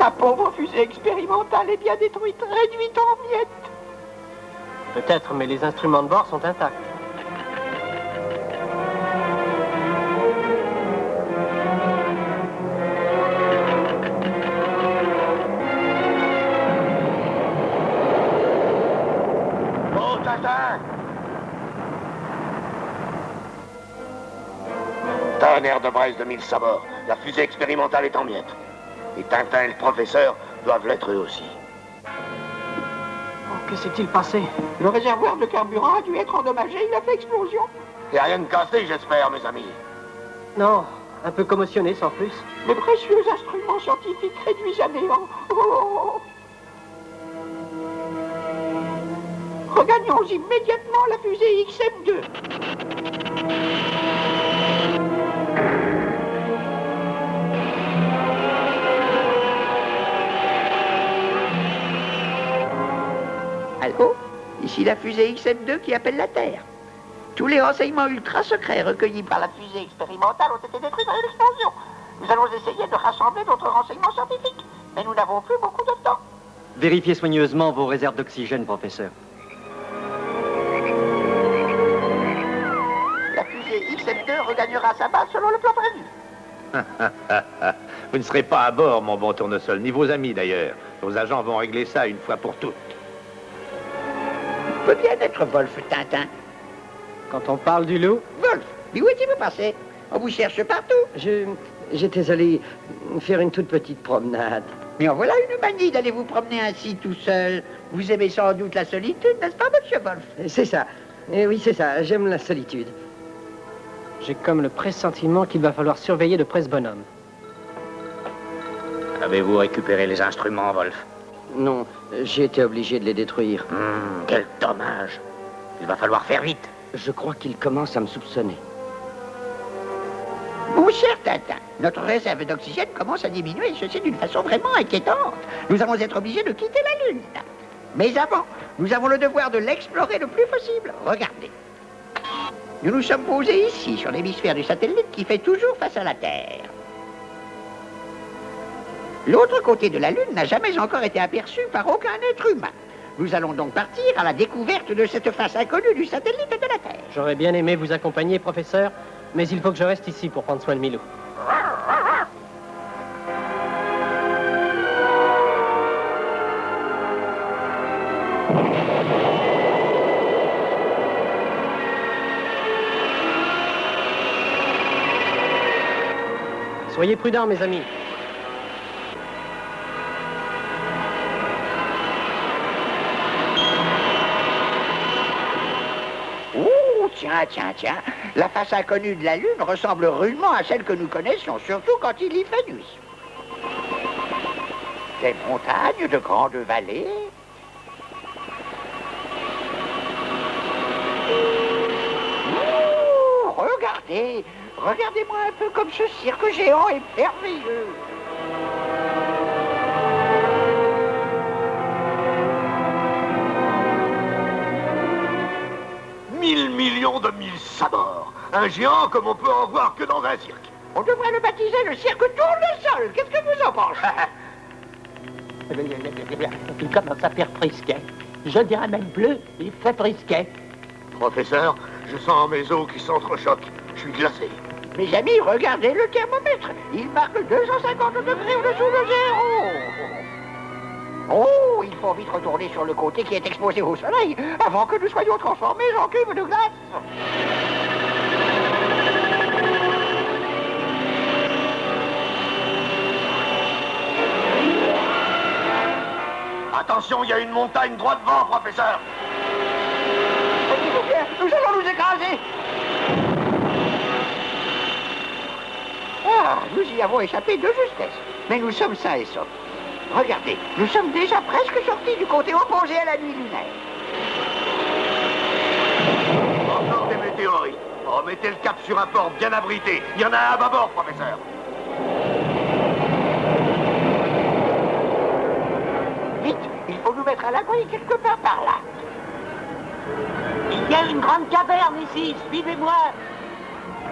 Ma pauvre fusée expérimentale est bien détruite, réduite en miettes. Peut-être, mais les instruments de bord sont intacts. Oh, Tintin! Tonnerre de braise de 1000 sabords. La fusée expérimentale est en miettes. Et Tintin et le professeur doivent l'être eux aussi. Oh, que s'est-il passé? Le réservoir de carburant a dû être endommagé, il a fait explosion. Et rien de cassé, j'espère, mes amis. Non, un peu commotionné, sans plus. Les précieux instruments scientifiques réduits à néant. Oh. Regagnons immédiatement la fusée XM2. Allô? Ici la fusée XM2 qui appelle la Terre. Tous les renseignements ultra secrets recueillis par la fusée expérimentale ont été détruits par l'explosion. Nous allons essayer de rassembler d'autres renseignements scientifiques. Mais nous n'avons plus beaucoup de temps. Vérifiez soigneusement vos réserves d'oxygène, professeur. La fusée XM2 regagnera sa base selon le plan prévu. Vous ne serez pas à bord, mon bon tournesol, ni vos amis d'ailleurs. Nos agents vont régler ça une fois pour toutes. Peut bien être Wolf, Tintin. Quand on parle du loup... Wolf, mais où étiez-vous passé? On vous cherche partout. J'étais allé faire une toute petite promenade. Mais en voilà une manie d'aller vous promener ainsi tout seul. Vous aimez sans doute la solitude, n'est-ce pas, monsieur Wolf? C'est ça. Eh oui, c'est ça. J'aime la solitude. J'ai comme le pressentiment qu'il va falloir surveiller de près ce bonhomme. Avez-vous récupéré les instruments, Wolf? Non, j'ai été obligé de les détruire. Quel dommage. Il va falloir faire vite. Je crois qu'il commence à me soupçonner. Mon cher Tintin, notre réserve d'oxygène commence à diminuer, et ceci d'une façon vraiment inquiétante. Nous allons être obligés de quitter la Lune. Mais avant, nous avons le devoir de l'explorer le plus possible. Regardez. Nous nous sommes posés ici, sur l'hémisphère du satellite qui fait toujours face à la Terre. L'autre côté de la Lune n'a jamais encore été aperçu par aucun être humain. Nous allons donc partir à la découverte de cette face inconnue du satellite de la Terre. J'aurais bien aimé vous accompagner, professeur, mais il faut que je reste ici pour prendre soin de Milou. Soyez prudents, mes amis. Tiens. La face inconnue de la Lune ressemble rudement à celle que nous connaissions, surtout quand il y fait nuit. Des montagnes, de grandes vallées. Regardez-moi un peu comme ce cirque géant est merveilleux. 1000 millions de 1000 sabords. Un géant comme on peut en voir que dans un cirque. On devrait le baptiser le cirque Tournesol. Qu'est-ce que vous en pensez? Il commence à faire frisquet. Je dirais même bleu, il fait frisquet. Professeur, je sens mes os qui s'entrechoquent. Je suis glacé. Mes amis, regardez le thermomètre. Il marque 250 degrés au-dessous de zéro. Oh, il faut vite retourner sur le côté qui est exposé au soleil avant que nous soyons transformés en cubes de glace. Attention, il y a une montagne droit devant, professeur. Tenez-vous bien, nous allons nous écraser. Ah, nous y avons échappé de justesse. Mais nous sommes sains et saufs. Regardez, nous sommes déjà presque sortis du côté opposé à la nuit lunaire. Encore des météorites. Remettez le cap sur un port bien abrité. Il y en a un à bâbord, professeur. Vite, il faut nous mettre à l'abri quelque part par là. Il y a une grande caverne ici, suivez-moi.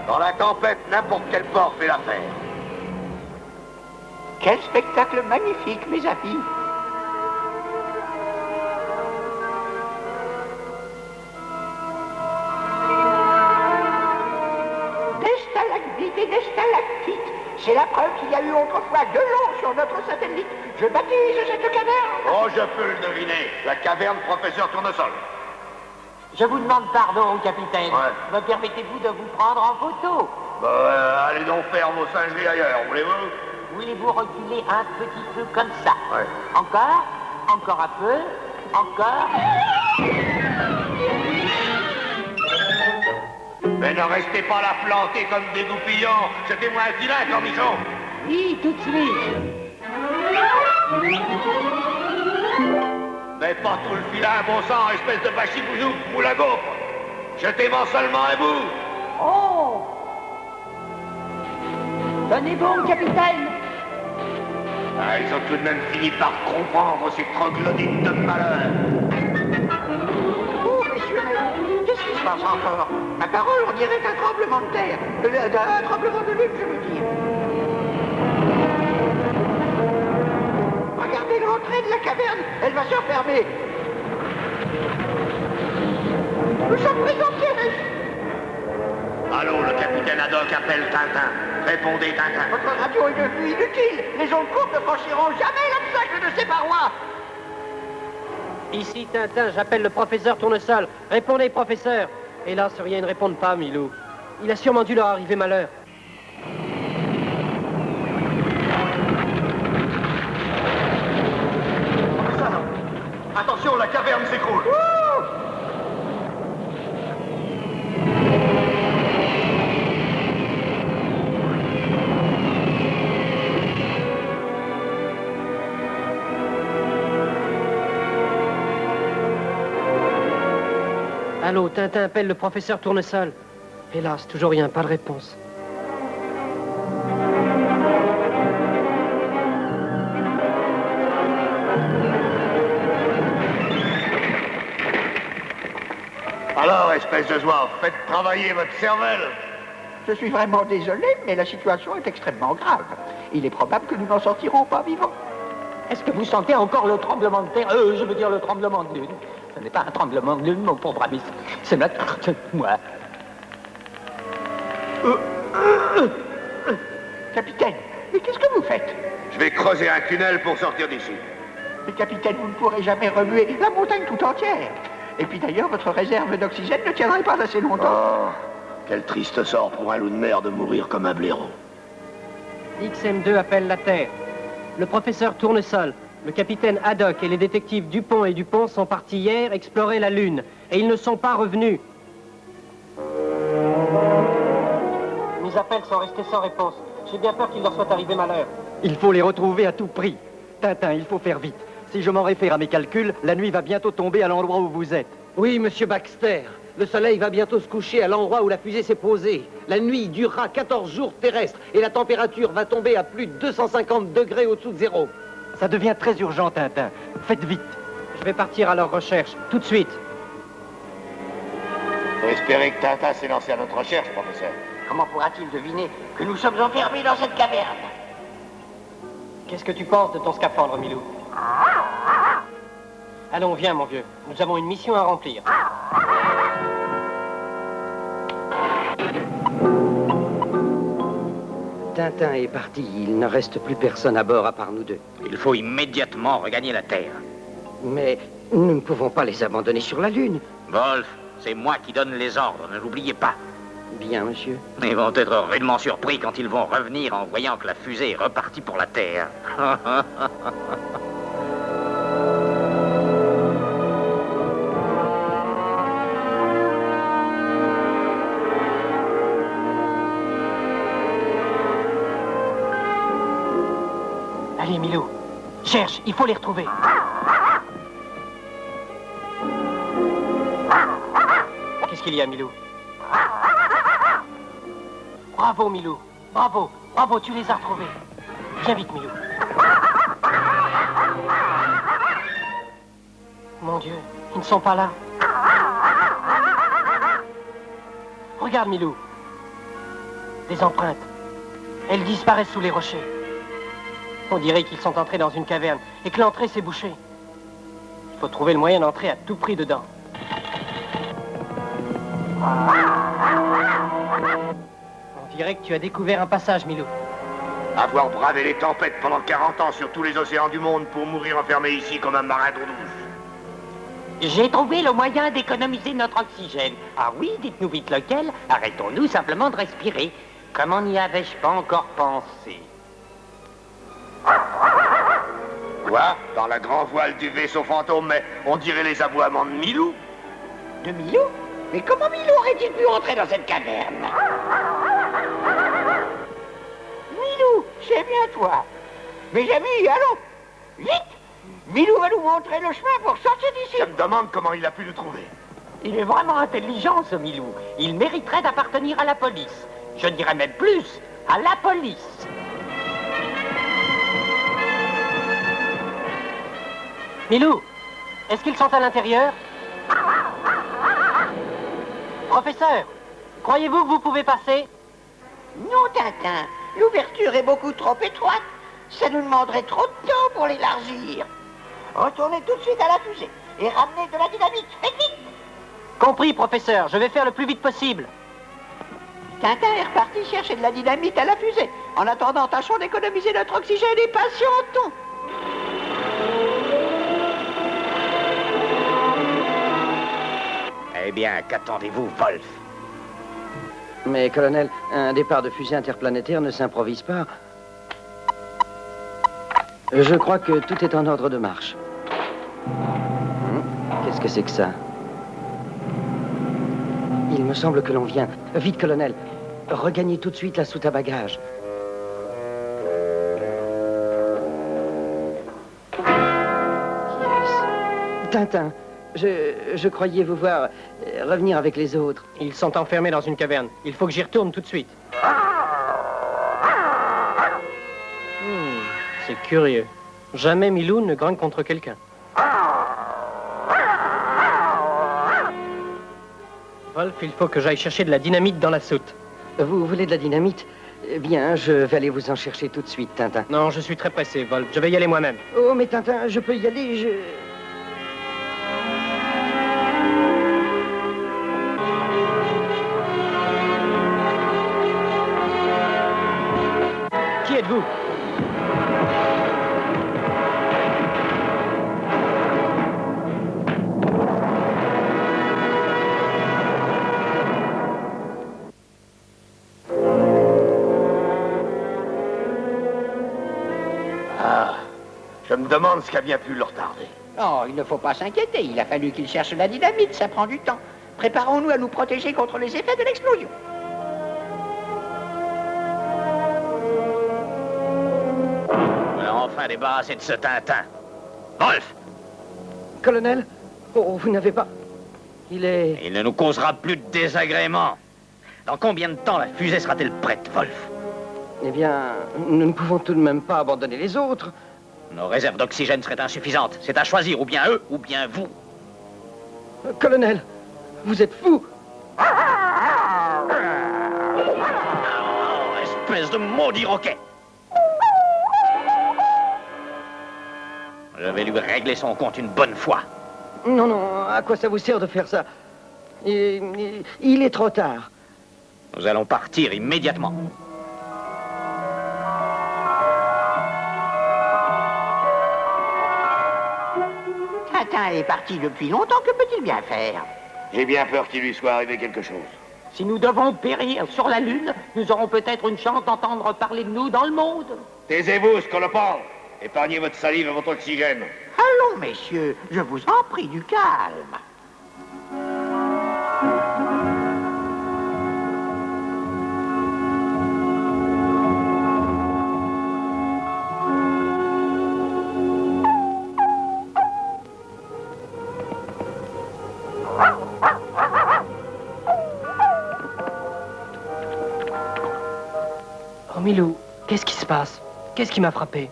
Dans la tempête, n'importe quel port fait l'affaire. Quel spectacle magnifique, mes amis. Des stalagmites et des stalactites. C'est la preuve qu'il y a eu autrefois de l'eau sur notre satellite. Je baptise cette caverne. Oh, je peux le deviner. La caverne professeur Tournesol. Je vous demande pardon, capitaine. Ouais. Me permettez-vous de vous prendre en photo? Allez donc faire vos singeries ailleurs, voulez-vous? Voulez-vous reculer un petit peu comme ça? Ouais. Encore? Encore un peu? Encore? Mais ne restez pas là plantés comme des goupillons. Jetez-moi un filet, cornichon. Oui, tout de suite. Mais pas tout le filet, bon sang, espèce de bachibouzou, moule à gaufre. Jetez-moi seulement un bout. Oh! Tenez bon, capitaine. Ah, ils ont tout de même fini par comprendre ces troglodytes de malheur. Oh, messieurs, qu'est-ce qui se passe encore? Ma parole, on dirait un tremblement de terre. Un tremblement de lune, je veux dire. Regardez l'entrée de la caverne, elle va se refermer. Nous sommes pris en piège. Allô, le capitaine Haddock appelle Tintin. Répondez, Tintin. Votre radio est devenue inutile. Les ondes courtes ne franchiront jamais l'obstacle de ces parois. Ici Tintin, j'appelle le professeur Tournesol. Répondez, professeur. Hélas, rien ne répondent pas, Milou. Il a sûrement dû leur arriver malheur. Attention, la caverne s'écroule. Allô, Tintin appelle le professeur Tournesol. Hélas, toujours rien, pas de réponse. Alors, espèce de zouave, faites travailler votre cervelle. Je suis vraiment désolé, mais la situation est extrêmement grave. Il est probable que nous n'en sortirons pas vivants. Est-ce que vous sentez encore le tremblement de terre? Je veux dire le tremblement de lune. Ce n'est pas un tremblement de lune, mon pauvre ami. C'est moi. Capitaine, mais qu'est-ce que vous faites? Je vais creuser un tunnel pour sortir d'ici. Mais capitaine, vous ne pourrez jamais remuer la montagne tout entière. Et puis d'ailleurs, votre réserve d'oxygène ne tiendrait pas assez longtemps. Oh, quel triste sort pour un loup de mer de mourir comme un blaireau. XM2 appelle la Terre. Le professeur Tournesol, le capitaine Haddock et les détectives Dupont et Dupont sont partis hier explorer la Lune. Et ils ne sont pas revenus. Mes appels sont restés sans réponse. J'ai bien peur qu'il leur soit arrivé malheur. Il faut les retrouver à tout prix. Tintin, il faut faire vite. Si je m'en réfère à mes calculs, la nuit va bientôt tomber à l'endroit où vous êtes. Oui, monsieur Baxter. Le soleil va bientôt se coucher à l'endroit où la fusée s'est posée. La nuit durera 14 jours terrestres et la température va tomber à plus de 250 degrés au-dessous de zéro. Ça devient très urgent, Tintin. Faites vite. Je vais partir à leur recherche, tout de suite. Faut espérer que Tintin s'est lancé à notre recherche, professeur. Comment pourra-t-il deviner que nous sommes enfermés dans cette caverne? Qu'est-ce que tu penses de ton scaphandre, Milou? Allons, viens, mon vieux. Nous avons une mission à remplir. Tintin est parti. Il ne reste plus personne à bord à part nous deux. Il faut immédiatement regagner la Terre. Mais nous ne pouvons pas les abandonner sur la Lune. Wolf, c'est moi qui donne les ordres, ne l'oubliez pas. Bien, monsieur. Ils vont être rudement surpris quand ils vont revenir en voyant que la fusée est repartie pour la Terre. Allez, Milou. Cherche, il faut les retrouver. Qu'est-ce qu'il y a, Milou? Bravo, Milou. Bravo. Bravo, tu les as retrouvés. Viens vite, Milou. Mon Dieu, ils ne sont pas là. Regarde, Milou. Des empreintes. Elles disparaissent sous les rochers. On dirait qu'ils sont entrés dans une caverne et que l'entrée s'est bouchée. Il faut trouver le moyen d'entrer à tout prix dedans. On dirait que tu as découvert un passage, Milou. Avoir bravé les tempêtes pendant 40 ans sur tous les océans du monde pour mourir enfermé ici comme un marin d'eau douce. J'ai trouvé le moyen d'économiser notre oxygène. Ah oui, dites-nous vite lequel. Arrêtons-nous simplement de respirer. Comment n'y avais-je pas encore pensé? Quoi? Par la grand voile du vaisseau fantôme, mais on dirait les aboiements de Milou. De Milou? Mais comment Milou aurait-il pu entrer dans cette caverne? Milou, c'est bien toi. Mes amis, allons, vite! Milou va nous montrer le chemin pour sortir d'ici. Je me demande comment il a pu le trouver. Il est vraiment intelligent, ce Milou. Il mériterait d'appartenir à la police. Je dirais même plus, à la police. Milou, est-ce qu'ils sont à l'intérieur? Professeur, croyez-vous que vous pouvez passer? Non, Tintin. L'ouverture est beaucoup trop étroite. Ça nous demanderait trop de temps pour l'élargir. Retournez tout de suite à la fusée et ramenez de la dynamite. Faites vite! Compris, professeur. Je vais faire le plus vite possible. Tintin est reparti chercher de la dynamite à la fusée. En attendant, tâchons d'économiser notre oxygène et patientons. Eh bien, qu'attendez-vous, Wolf? Mais, colonel, un départ de fusée interplanétaire ne s'improvise pas. Je crois que tout est en ordre de marche. Qu'est-ce que c'est que ça? Il me semble que l'on vient. Vite, colonel. Regagnez tout de suite la soute à bagages. Yes. Tintin, je croyais vous voir revenir avec les autres. Ils sont enfermés dans une caverne. Il faut que j'y retourne tout de suite. C'est curieux. Jamais Milou ne grogne contre quelqu'un. Wolf, il faut que j'aille chercher de la dynamite dans la soute. Vous voulez de la dynamite? Eh bien, je vais aller vous en chercher tout de suite, Tintin. Non, je suis très pressé, Wolf. Je vais y aller moi-même. Oh, mais Tintin, je peux y aller, Qui êtes-vous? Je me demande ce qui a bien pu le retarder. Oh, il ne faut pas s'inquiéter. Il a fallu qu'il cherche la dynamite. Ça prend du temps. Préparons-nous à nous protéger contre les effets de l'explosion. Voilà enfin débarrassé de ce Tintin. Wolf! Colonel? Oh, vous n'avez pas... Il ne nous causera plus de désagréments. Dans combien de temps la fusée sera-t-elle prête, Wolf? Eh bien, nous ne pouvons tout de même pas abandonner les autres. Nos réserves d'oxygène seraient insuffisantes. C'est à choisir, ou bien eux, ou bien vous. Colonel, vous êtes fou. Oh, espèce de maudit roquet! Je vais lui régler son compte une bonne fois. Non, non, à quoi ça vous sert de faire ça? Il est trop tard. Nous allons partir immédiatement. Tintin est parti depuis longtemps, que peut-il bien faire? J'ai bien peur qu'il lui soit arrivé quelque chose. Si nous devons périr sur la Lune, nous aurons peut-être une chance d'entendre parler de nous dans le monde. Taisez-vous, scolopendre. Épargnez votre salive et votre oxygène. Allons, messieurs, je vous en prie, du calme. Oh, Milou, qu'est-ce qui se passe? Qu'est-ce qui m'a frappé?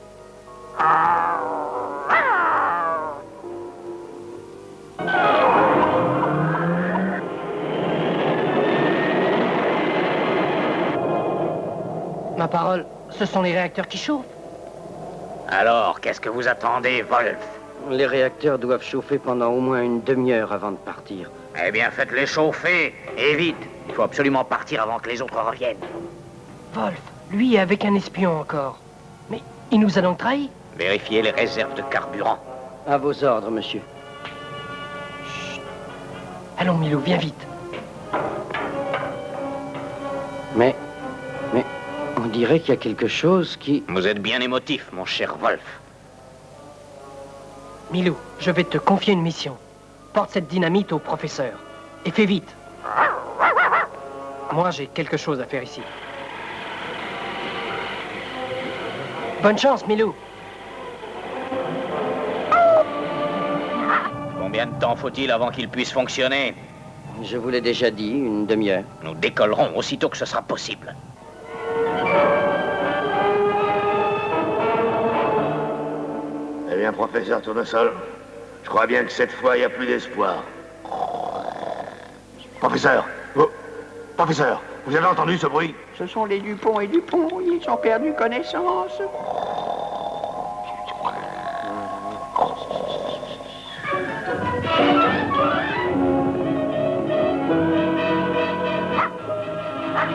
Ma parole, ce sont les réacteurs qui chauffent. Alors, qu'est-ce que vous attendez, Wolf? Les réacteurs doivent chauffer pendant au moins une demi-heure avant de partir. Eh bien, faites-les chauffer, et vite. Il faut absolument partir avant que les autres reviennent. Wolf, lui est avec un espion encore. Mais il nous a donc trahis. Vérifiez les réserves de carburant. À vos ordres, monsieur. Chut. Allons, Milou, viens vite. Mais on dirait qu'il y a quelque chose qui... Vous êtes bien émotif, mon cher Wolf. Milou, je vais te confier une mission. Porte cette dynamite au professeur. Et fais vite. Moi, j'ai quelque chose à faire ici. Bonne chance, Milou. Combien de temps faut-il avant qu'il puisse fonctionner? Je vous l'ai déjà dit, une demi-heure. Nous décollerons aussitôt que ce sera possible. Eh bien, professeur Tournesol, je crois bien que cette fois, il n'y a plus d'espoir. Professeur! Oh, professeur, vous avez entendu ce bruit? Ce sont les Dupont et Dupont, ils ont perdu connaissance.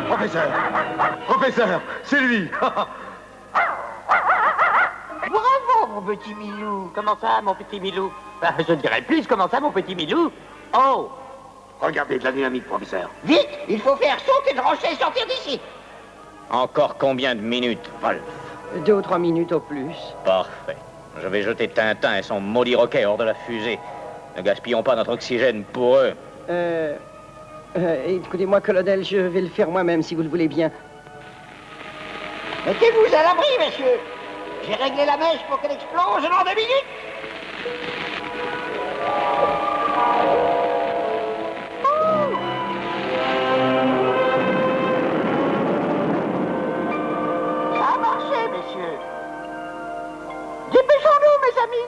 Professeur! Professeur! C'est lui! Bravo, mon petit Milou. Comment ça, mon petit Milou? Je dirais plus, comment ça, mon petit Milou? Oh! Regardez de la dynamite, professeur. Vite, il faut faire sauter le rocher et sortir d'ici. Encore combien de minutes, Wolf? 2 ou 3 minutes au plus. Parfait. Je vais jeter Tintin et son maudit roquet hors de la fusée. Ne gaspillons pas notre oxygène pour eux. Écoutez-moi, colonel, je vais le faire moi-même, si vous le voulez bien. Mettez-vous à l'abri, messieurs. J'ai réglé la mèche pour qu'elle explose dans 2 minutes. Ça a marché, messieurs. Dépêchons-nous, mes amis.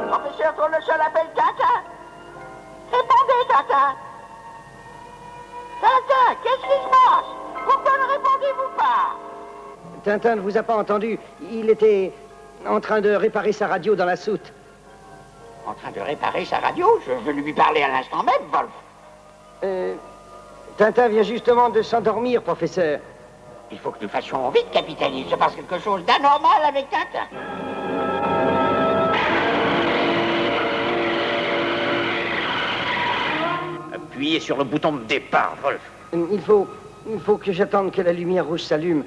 Professeur Tournesol appelle Tintin. Répondez, Tintin. Tintin, qu'est-ce qui se passe? Pourquoi ne répondez-vous pas? Tintin ne vous a pas entendu. Il était en train de réparer sa radio dans la soute. En train de réparer sa radio? Je veux lui parler à l'instant même, Wolf. Tintin vient justement de s'endormir, professeur. Il faut que nous fassions vite, capitaine. Il se passe quelque chose d'anormal avec Tintin. Appuyez sur le bouton de départ, Wolf. Il faut que j'attende que la lumière rouge s'allume.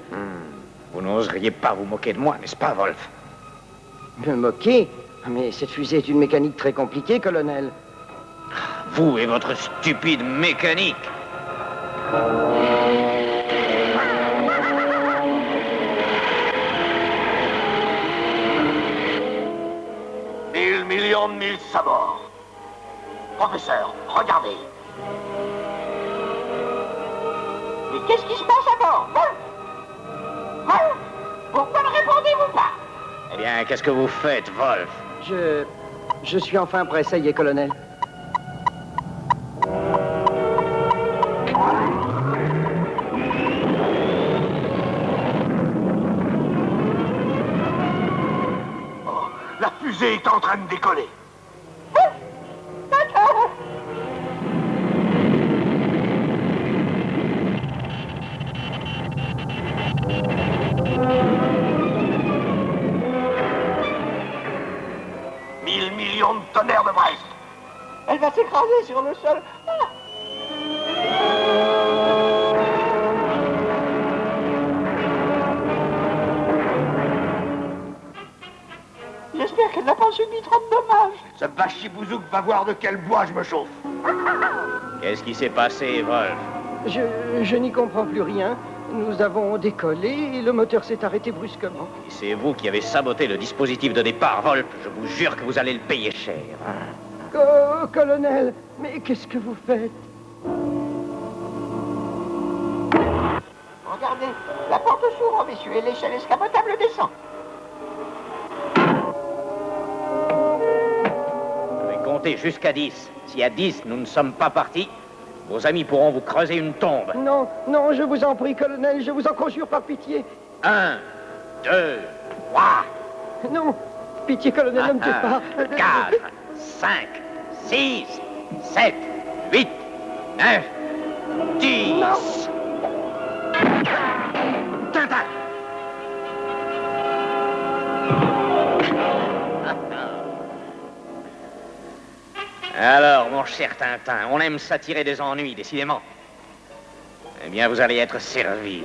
Vous n'oseriez pas vous moquer de moi, n'est-ce pas, Wolf? Me moquer? Mais cette fusée est une mécanique très compliquée, colonel. Vous et votre stupide mécanique. Millions de mille sabords. Professeur, regardez. Mais qu'est-ce qui se passe à bord, Wolf? Wolf, pourquoi ne répondez-vous pas? Eh bien, qu'est-ce que vous faites, Wolf? Je suis enfin prêt, ça y est, colonel. fusée est en train de décoller. Mille millions de tonnerres de Brest. Elle va s'écraser sur le sol. Ah. J'espère qu'elle n'a pas subi trop de dommages. Ce bachibouzouk va voir de quel bois je me chauffe. Qu'est-ce qui s'est passé, Wolf? Je n'y comprends plus rien. Nous avons décollé et le moteur s'est arrêté brusquement. Et c'est vous qui avez saboté le dispositif de départ, Wolf. Je vous jure que vous allez le payer cher. Oh, colonel, mais qu'est-ce que vous faites? Regardez, la porte s'ouvre, messieurs, et l'échelle escapotable descend. Je vais compter jusqu'à 10. Si à 10, nous ne sommes pas partis, vos amis pourront vous creuser une tombe. Non, non, je vous en prie, colonel, je vous en conjure par pitié. 1, 2, 3. Non, pitié, colonel, ne me tuez pas. 4, 5, 6, 7, 8, 9, 10. Non. Tintin! Alors, mon cher Tintin, on aime s'attirer des ennuis, décidément. Eh bien, vous allez être servi.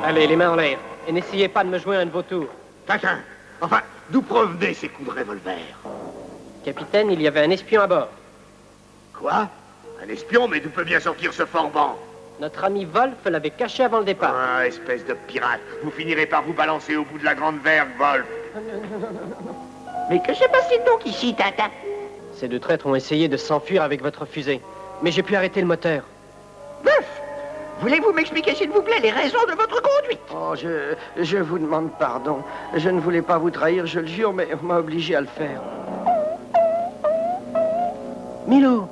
Allez, les mains en l'air. Et n'essayez pas de me jouer un de vos tours. Tintin, enfin, d'où provenaient ces coups de revolver? Capitaine, il y avait un espion à bord. Quoi? Un espion, mais d'où peut bien sortir ce forban? Notre ami Wolf l'avait caché avant le départ. Ah, espèce de pirate. Vous finirez par vous balancer au bout de la grande vergue, Wolf. Mais que se passe-t-il donc ici, Tintin? Ces deux traîtres ont essayé de s'enfuir avec votre fusée. Mais j'ai pu arrêter le moteur. Wolf, voulez-vous m'expliquer, s'il vous plaît, les raisons de votre conduite? Oh, je vous demande pardon. Je ne voulais pas vous trahir, je le jure, mais on m'a obligé à le faire. Milou!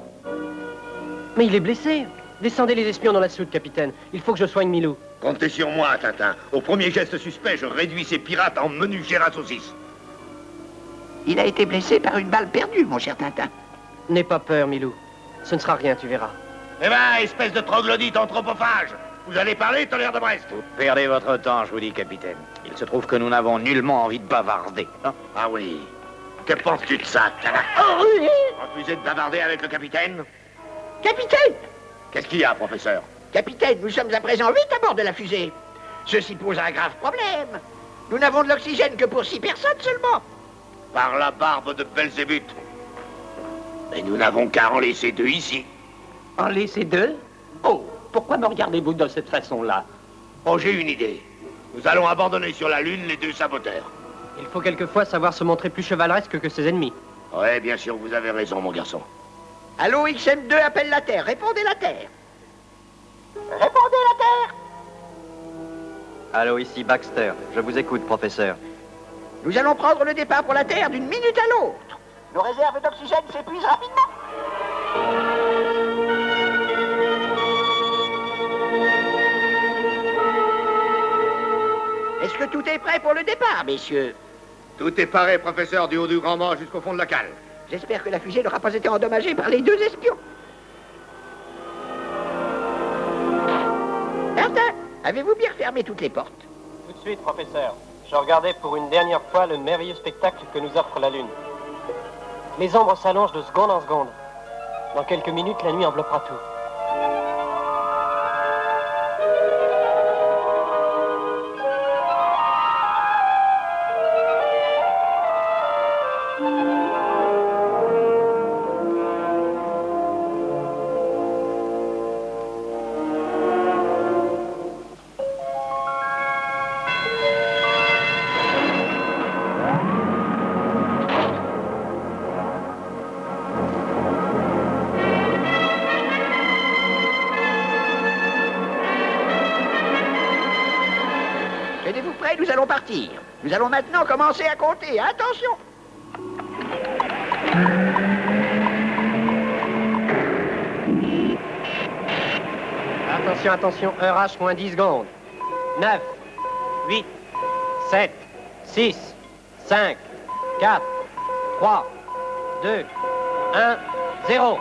Mais il est blessé. Descendez les espions dans la soute, capitaine. Il faut que je soigne Milou. Comptez sur moi, Tintin. Au premier geste suspect, je réduis ces pirates en menu chair à saucisse. Il a été blessé par une balle perdue, mon cher Tintin. N'aie pas peur, Milou. Ce ne sera rien, tu verras. Eh ben, espèce de troglodyte anthropophage. Vous allez parler, tonnerre de Brest? Vous perdez votre temps, je vous dis, capitaine. Il se trouve que nous n'avons nullement envie de bavarder. Hein? Ah oui. Que penses-tu de ça, Tanak? Oh oui! Refusez de bavarder avec le capitaine? Capitaine! Qu'est-ce qu'il y a, professeur? Capitaine, nous sommes à présent 8 à bord de la fusée. Ceci pose un grave problème. Nous n'avons de l'oxygène que pour 6 personnes seulement. Par la barbe de Belzébuth. Mais nous n'avons qu'à en laisser 2 ici. En laisser 2? Oh, pourquoi me regardez-vous de cette façon-là? Oh, j'ai une idée. Nous allons abandonner sur la Lune les 2 saboteurs. Il faut quelquefois savoir se montrer plus chevaleresque que ses ennemis. Ouais, bien sûr, vous avez raison, mon garçon. Allô, XM2 appelle la Terre. Répondez la Terre. Répondez la Terre. Allô, ici Baxter. Je vous écoute, professeur. Nous allons prendre le départ pour la Terre d'une minute à l'autre. Nos réserves d'oxygène s'épuisent rapidement. Est-ce que tout est prêt pour le départ, messieurs? Tout est paré, professeur, du haut du grand mât jusqu'au fond de la cale. J'espère que la fusée n'aura pas été endommagée par les 2 espions. Tintin, avez-vous bien fermé toutes les portes? Tout de suite, professeur. Je regardais pour une dernière fois le merveilleux spectacle que nous offre la Lune. Les ombres s'allongent de seconde en seconde. Dans quelques minutes, la nuit enveloppera tout. Tenez-vous prêts, nous allons partir. Nous allons maintenant commencer à compter. Attention! Attention, attention, heure H moins 10 secondes. 9, 8, 7, 6, 5, 4, 3, 2, 1, 0.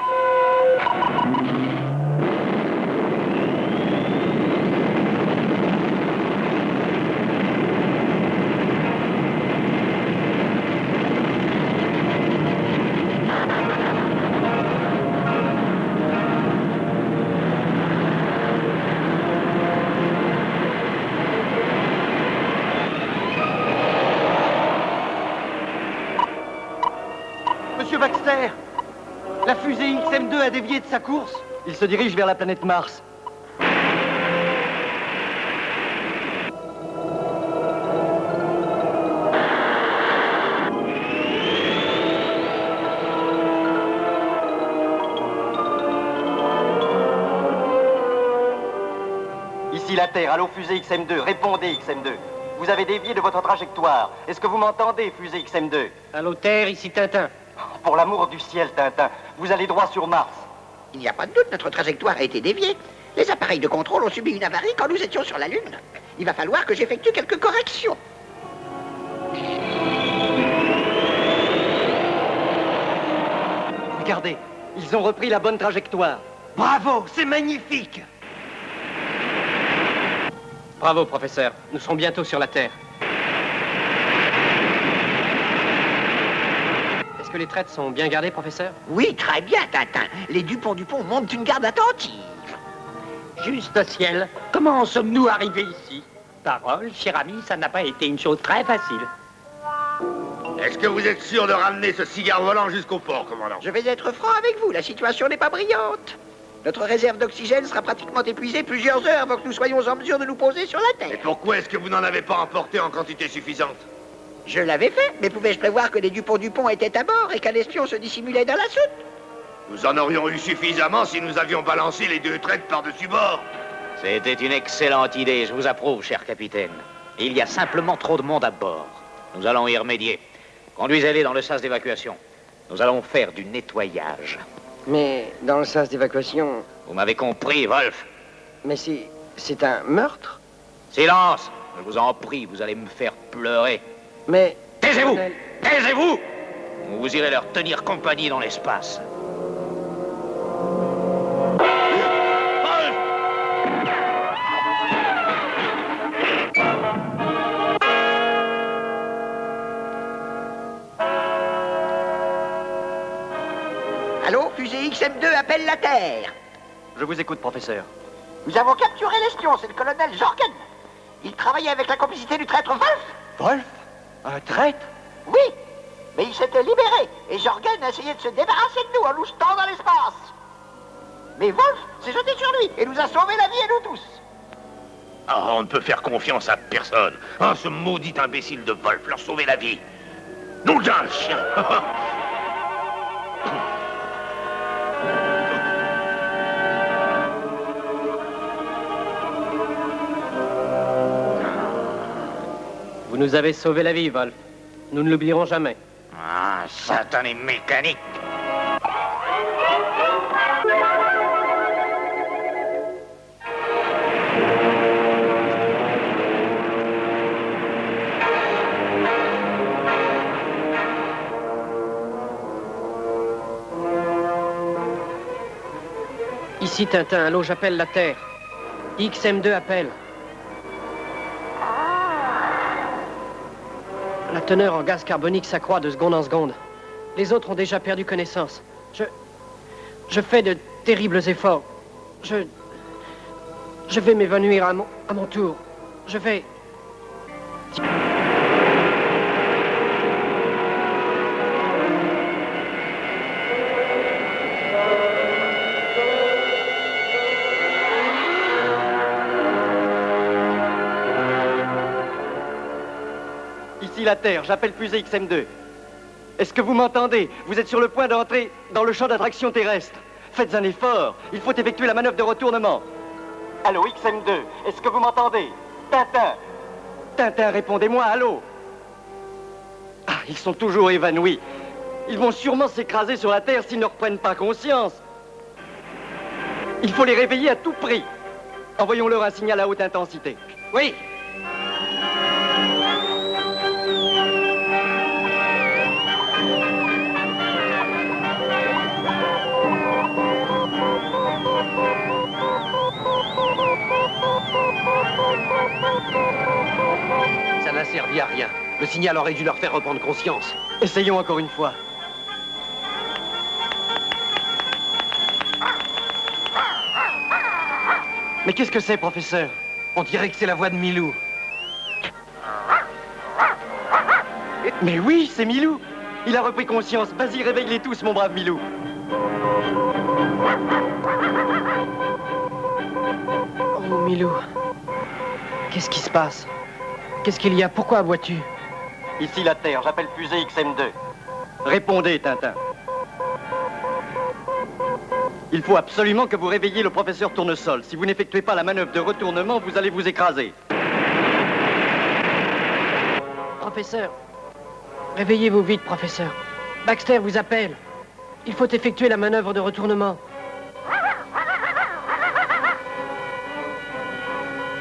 Monsieur Baxter, la fusée XM2 a dévié de sa course. Il se dirige vers la planète Mars. Ici la Terre, allô fusée XM2, répondez XM2. Vous avez dévié de votre trajectoire. Est-ce que vous m'entendez, fusée XM2? Allô Terre, ici Tintin. Pour l'amour du ciel, Tintin, vous allez droit sur Mars. Il n'y a pas de doute, notre trajectoire a été déviée. Les appareils de contrôle ont subi une avarie quand nous étions sur la Lune. Il va falloir que j'effectue quelques corrections. Regardez, ils ont repris la bonne trajectoire. Bravo, c'est magnifique. Bravo, professeur. Nous serons bientôt sur la Terre. Est-ce que les traites sont bien gardées, professeur? Oui, très bien, Tintin. Les Dupont-Dupont montent une garde attentive. Juste au ciel, comment en sommes-nous arrivés ici? Parole, cher ami, ça n'a pas été une chose très facile. Est-ce que vous êtes sûr de ramener ce cigare volant jusqu'au port, commandant? Je vais être franc avec vous, la situation n'est pas brillante. Notre réserve d'oxygène sera pratiquement épuisée plusieurs heures avant que nous soyons en mesure de nous poser sur la Terre. Et pourquoi est-ce que vous n'en avez pas emporté en quantité suffisante? Je l'avais fait, mais pouvais-je prévoir que les Dupont-Dupont étaient à bord et qu'un espion se dissimulait dans la soute? Nous en aurions eu suffisamment si nous avions balancé les deux traites par-dessus bord. C'était une excellente idée, je vous approuve, cher capitaine. Il y a simplement trop de monde à bord. Nous allons y remédier. Conduisez-les dans le sas d'évacuation. Nous allons faire du nettoyage. Mais dans le sas d'évacuation... Vous m'avez compris, Wolf? Mais c'est un meurtre? Silence! Je vous en prie, vous allez me faire pleurer. Mais... Taisez-vous! Taisez-vous! Vous irez leur tenir compagnie dans l'espace. Allô, fusée XM2 appelle la Terre. Je vous écoute, professeur. Nous avons capturé l'espion, c'est le colonel Jorgen. Il travaillait avec la complicité du traître Wolf. Wolf? Un traître? Oui, mais il s'était libéré et Jorgen a essayé de se débarrasser de nous en nous jetant dans l'espace. Mais Wolf s'est jeté sur lui et nous a sauvé la vie et nous tous. Ah, on ne peut faire confiance à personne. Ah, ce maudit imbécile de Wolf leur sauver la vie. Nous d'un chien. Vous nous avez sauvé la vie, Wolf. Nous ne l'oublierons jamais. Ah, satané mécanique! Ici, Tintin, allô, j'appelle la Terre. XM2 appelle. La teneur en gaz carbonique s'accroît de seconde en seconde. Les autres ont déjà perdu connaissance. Je fais de terribles efforts. Je vais m'évanouir à mon tour. Je vais... Ici la Terre, j'appelle fusée XM2. Est-ce que vous m'entendez? Vous êtes sur le point d'entrer dans le champ d'attraction terrestre. Faites un effort, il faut effectuer la manœuvre de retournement. Allô, XM2, est-ce que vous m'entendez? Tintin! Tintin, répondez-moi, allô? Ah, ils sont toujours évanouis. Ils vont sûrement s'écraser sur la Terre s'ils ne reprennent pas conscience. Il faut les réveiller à tout prix. Envoyons-leur un signal à haute intensité. Oui. Ça n'a servi à rien. Le signal aurait dû leur faire reprendre conscience. Essayons encore une fois. Mais qu'est-ce que c'est, professeur? On dirait que c'est la voix de Milou. Mais oui, c'est Milou. Il a repris conscience. Vas-y, réveille-les tous, mon brave Milou. Oh, Milou. Qu'est-ce qui se passe? Qu'est-ce qu'il y a? Pourquoi aboies-tu? Ici la Terre, j'appelle fusée XM2. Répondez, Tintin. Il faut absolument que vous réveilliez le professeur Tournesol. Si vous n'effectuez pas la manœuvre de retournement, vous allez vous écraser. Professeur, réveillez-vous vite, professeur. Baxter vous appelle. Il faut effectuer la manœuvre de retournement.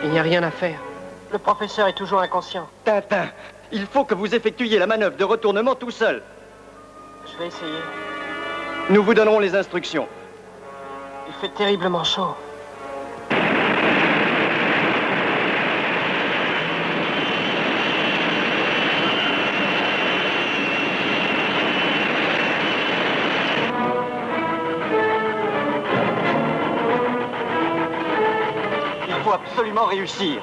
Il n'y a rien à faire. Le professeur est toujours inconscient. Tintin, il faut que vous effectuiez la manœuvre de retournement tout seul. Je vais essayer. Nous vous donnerons les instructions. Il fait terriblement chaud. Il faut absolument réussir.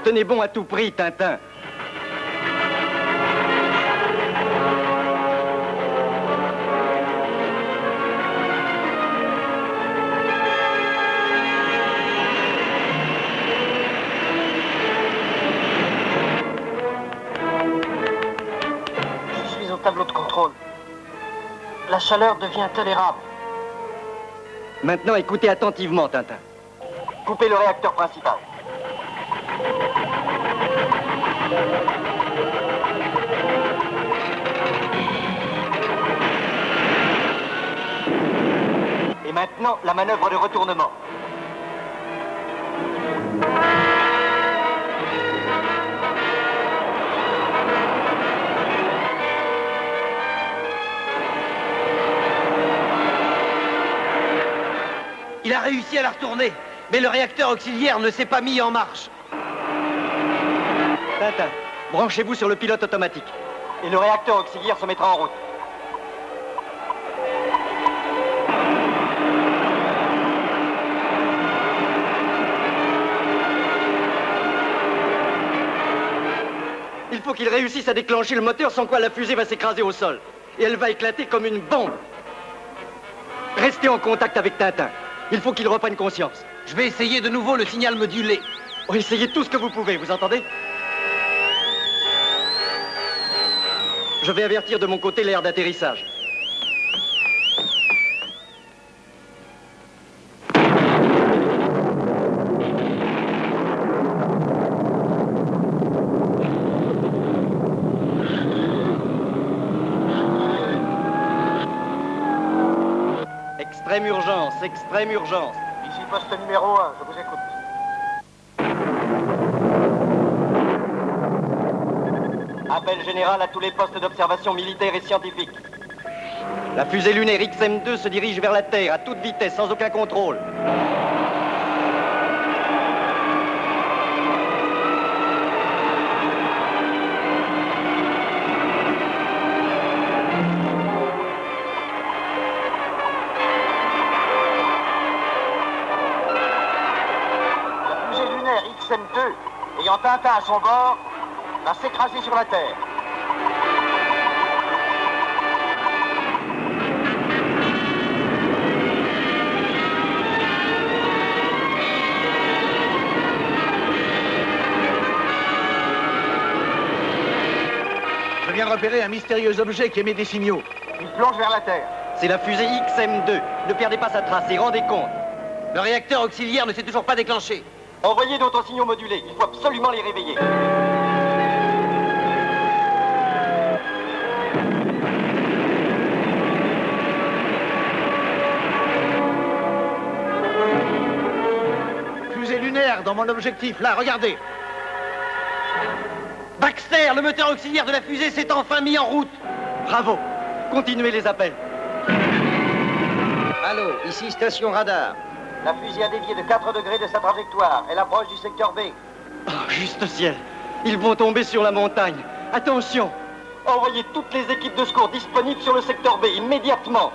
Tenez bon à tout prix, Tintin. Je suis au tableau de contrôle. La chaleur devient tolérable. Maintenant, écoutez attentivement, Tintin. Coupez le réacteur principal. Et maintenant, la manœuvre de retournement. Il a réussi à la retourner, mais le réacteur auxiliaire ne s'est pas mis en marche. Tintin, branchez-vous sur le pilote automatique. Et le réacteur auxiliaire se mettra en route. Il faut qu'il réussisse à déclencher le moteur, sans quoi la fusée va s'écraser au sol. Et elle va éclater comme une bombe. Restez en contact avec Tintin. Il faut qu'il reprenne conscience. Je vais essayer de nouveau le signal modulé. Essayez tout ce que vous pouvez, vous entendez? Je vais avertir de mon côté l'aire d'atterrissage. Extrême urgence, extrême urgence. Ici poste numéro 1, je vous écoute. Appel général à tous les postes d'observation militaire et scientifique. La fusée lunaire XM2 se dirige vers la Terre à toute vitesse, sans aucun contrôle. La fusée lunaire XM2, ayant Tintin à son bord, va s'écraser sur la Terre. Je viens de repéré un mystérieux objet qui émet des signaux. Il plonge vers la Terre. C'est la fusée XM2. Ne perdez pas sa trace et rendez compte. Le réacteur auxiliaire ne s'est toujours pas déclenché. Envoyez d'autres signaux modulés. Il faut absolument les réveiller. Fusée lunaire dans mon objectif, là, regardez. Baxter, le moteur auxiliaire de la fusée s'est enfin mis en route. Bravo. Continuez les appels. Allô, ici station radar. La fusée a dévié de 4 degrés de sa trajectoire. Elle approche du secteur B. Oh, juste ciel. Ils vont tomber sur la montagne. Attention. Envoyez toutes les équipes de secours disponibles sur le secteur B immédiatement.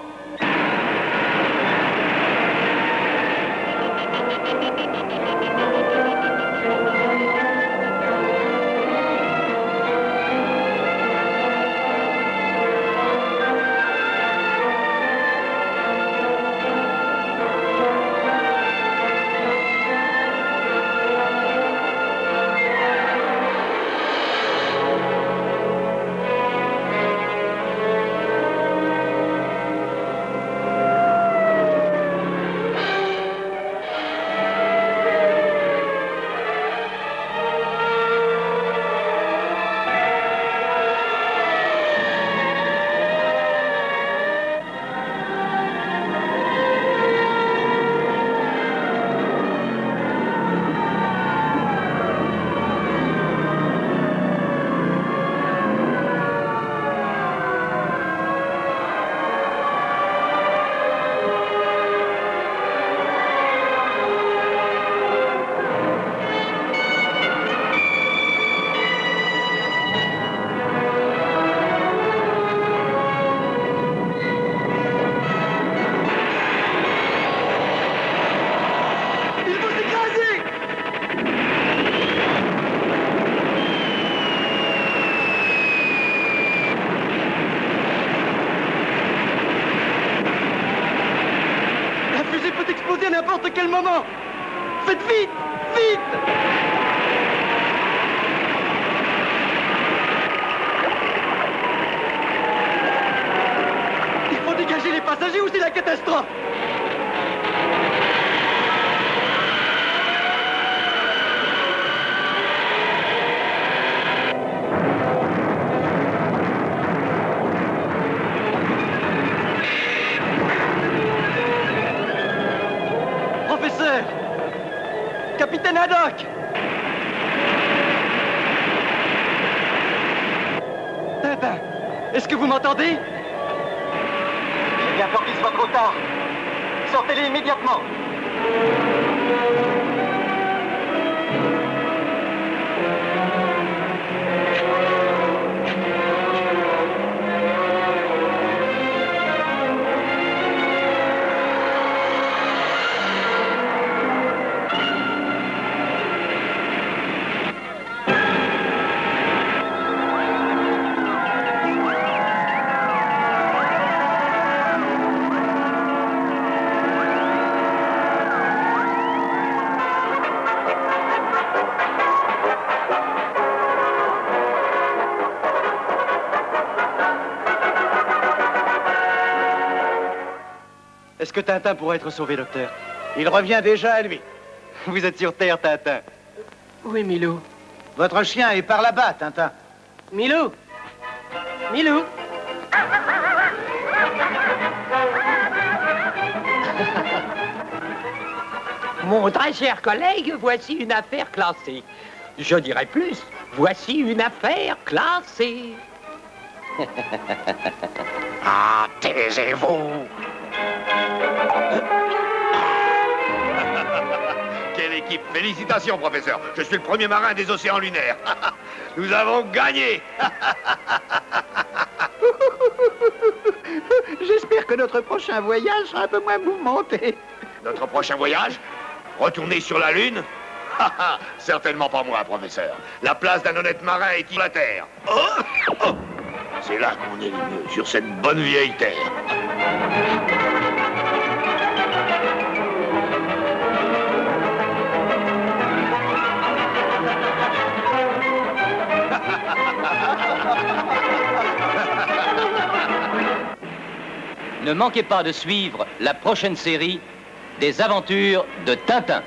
N'importe quel moment. Faites vite, vite. Il faut dégager les passagers ou c'est la catastrophe. Capitaine Haddock! Tintin, est-ce que vous m'entendez? J'ai bien peur qu'il soit trop tard. Sortez-les immédiatement. Est-ce que Tintin pourrait être sauvé, docteur? Il revient déjà à lui. Vous êtes sur Terre, Tintin. Où est Milou? Votre chien est par là-bas, Tintin. Milou? Milou? Mon très cher collègue, voici une affaire classée. Je dirais plus, voici une affaire classée. Ah, taisez-vous! Quelle équipe! Félicitations, professeur. Je suis le premier marin des océans lunaires. Nous avons gagné. J'espère que notre prochain voyage sera un peu moins mouvementé. Notre prochain voyage? Retourner sur la Lune? Certainement pas moi, professeur. La place d'un honnête marin est sur la Terre. Oh! C'est là qu'on est le mieux, sur cette bonne vieille Terre. Ne manquez pas de suivre la prochaine série des aventures de Tintin.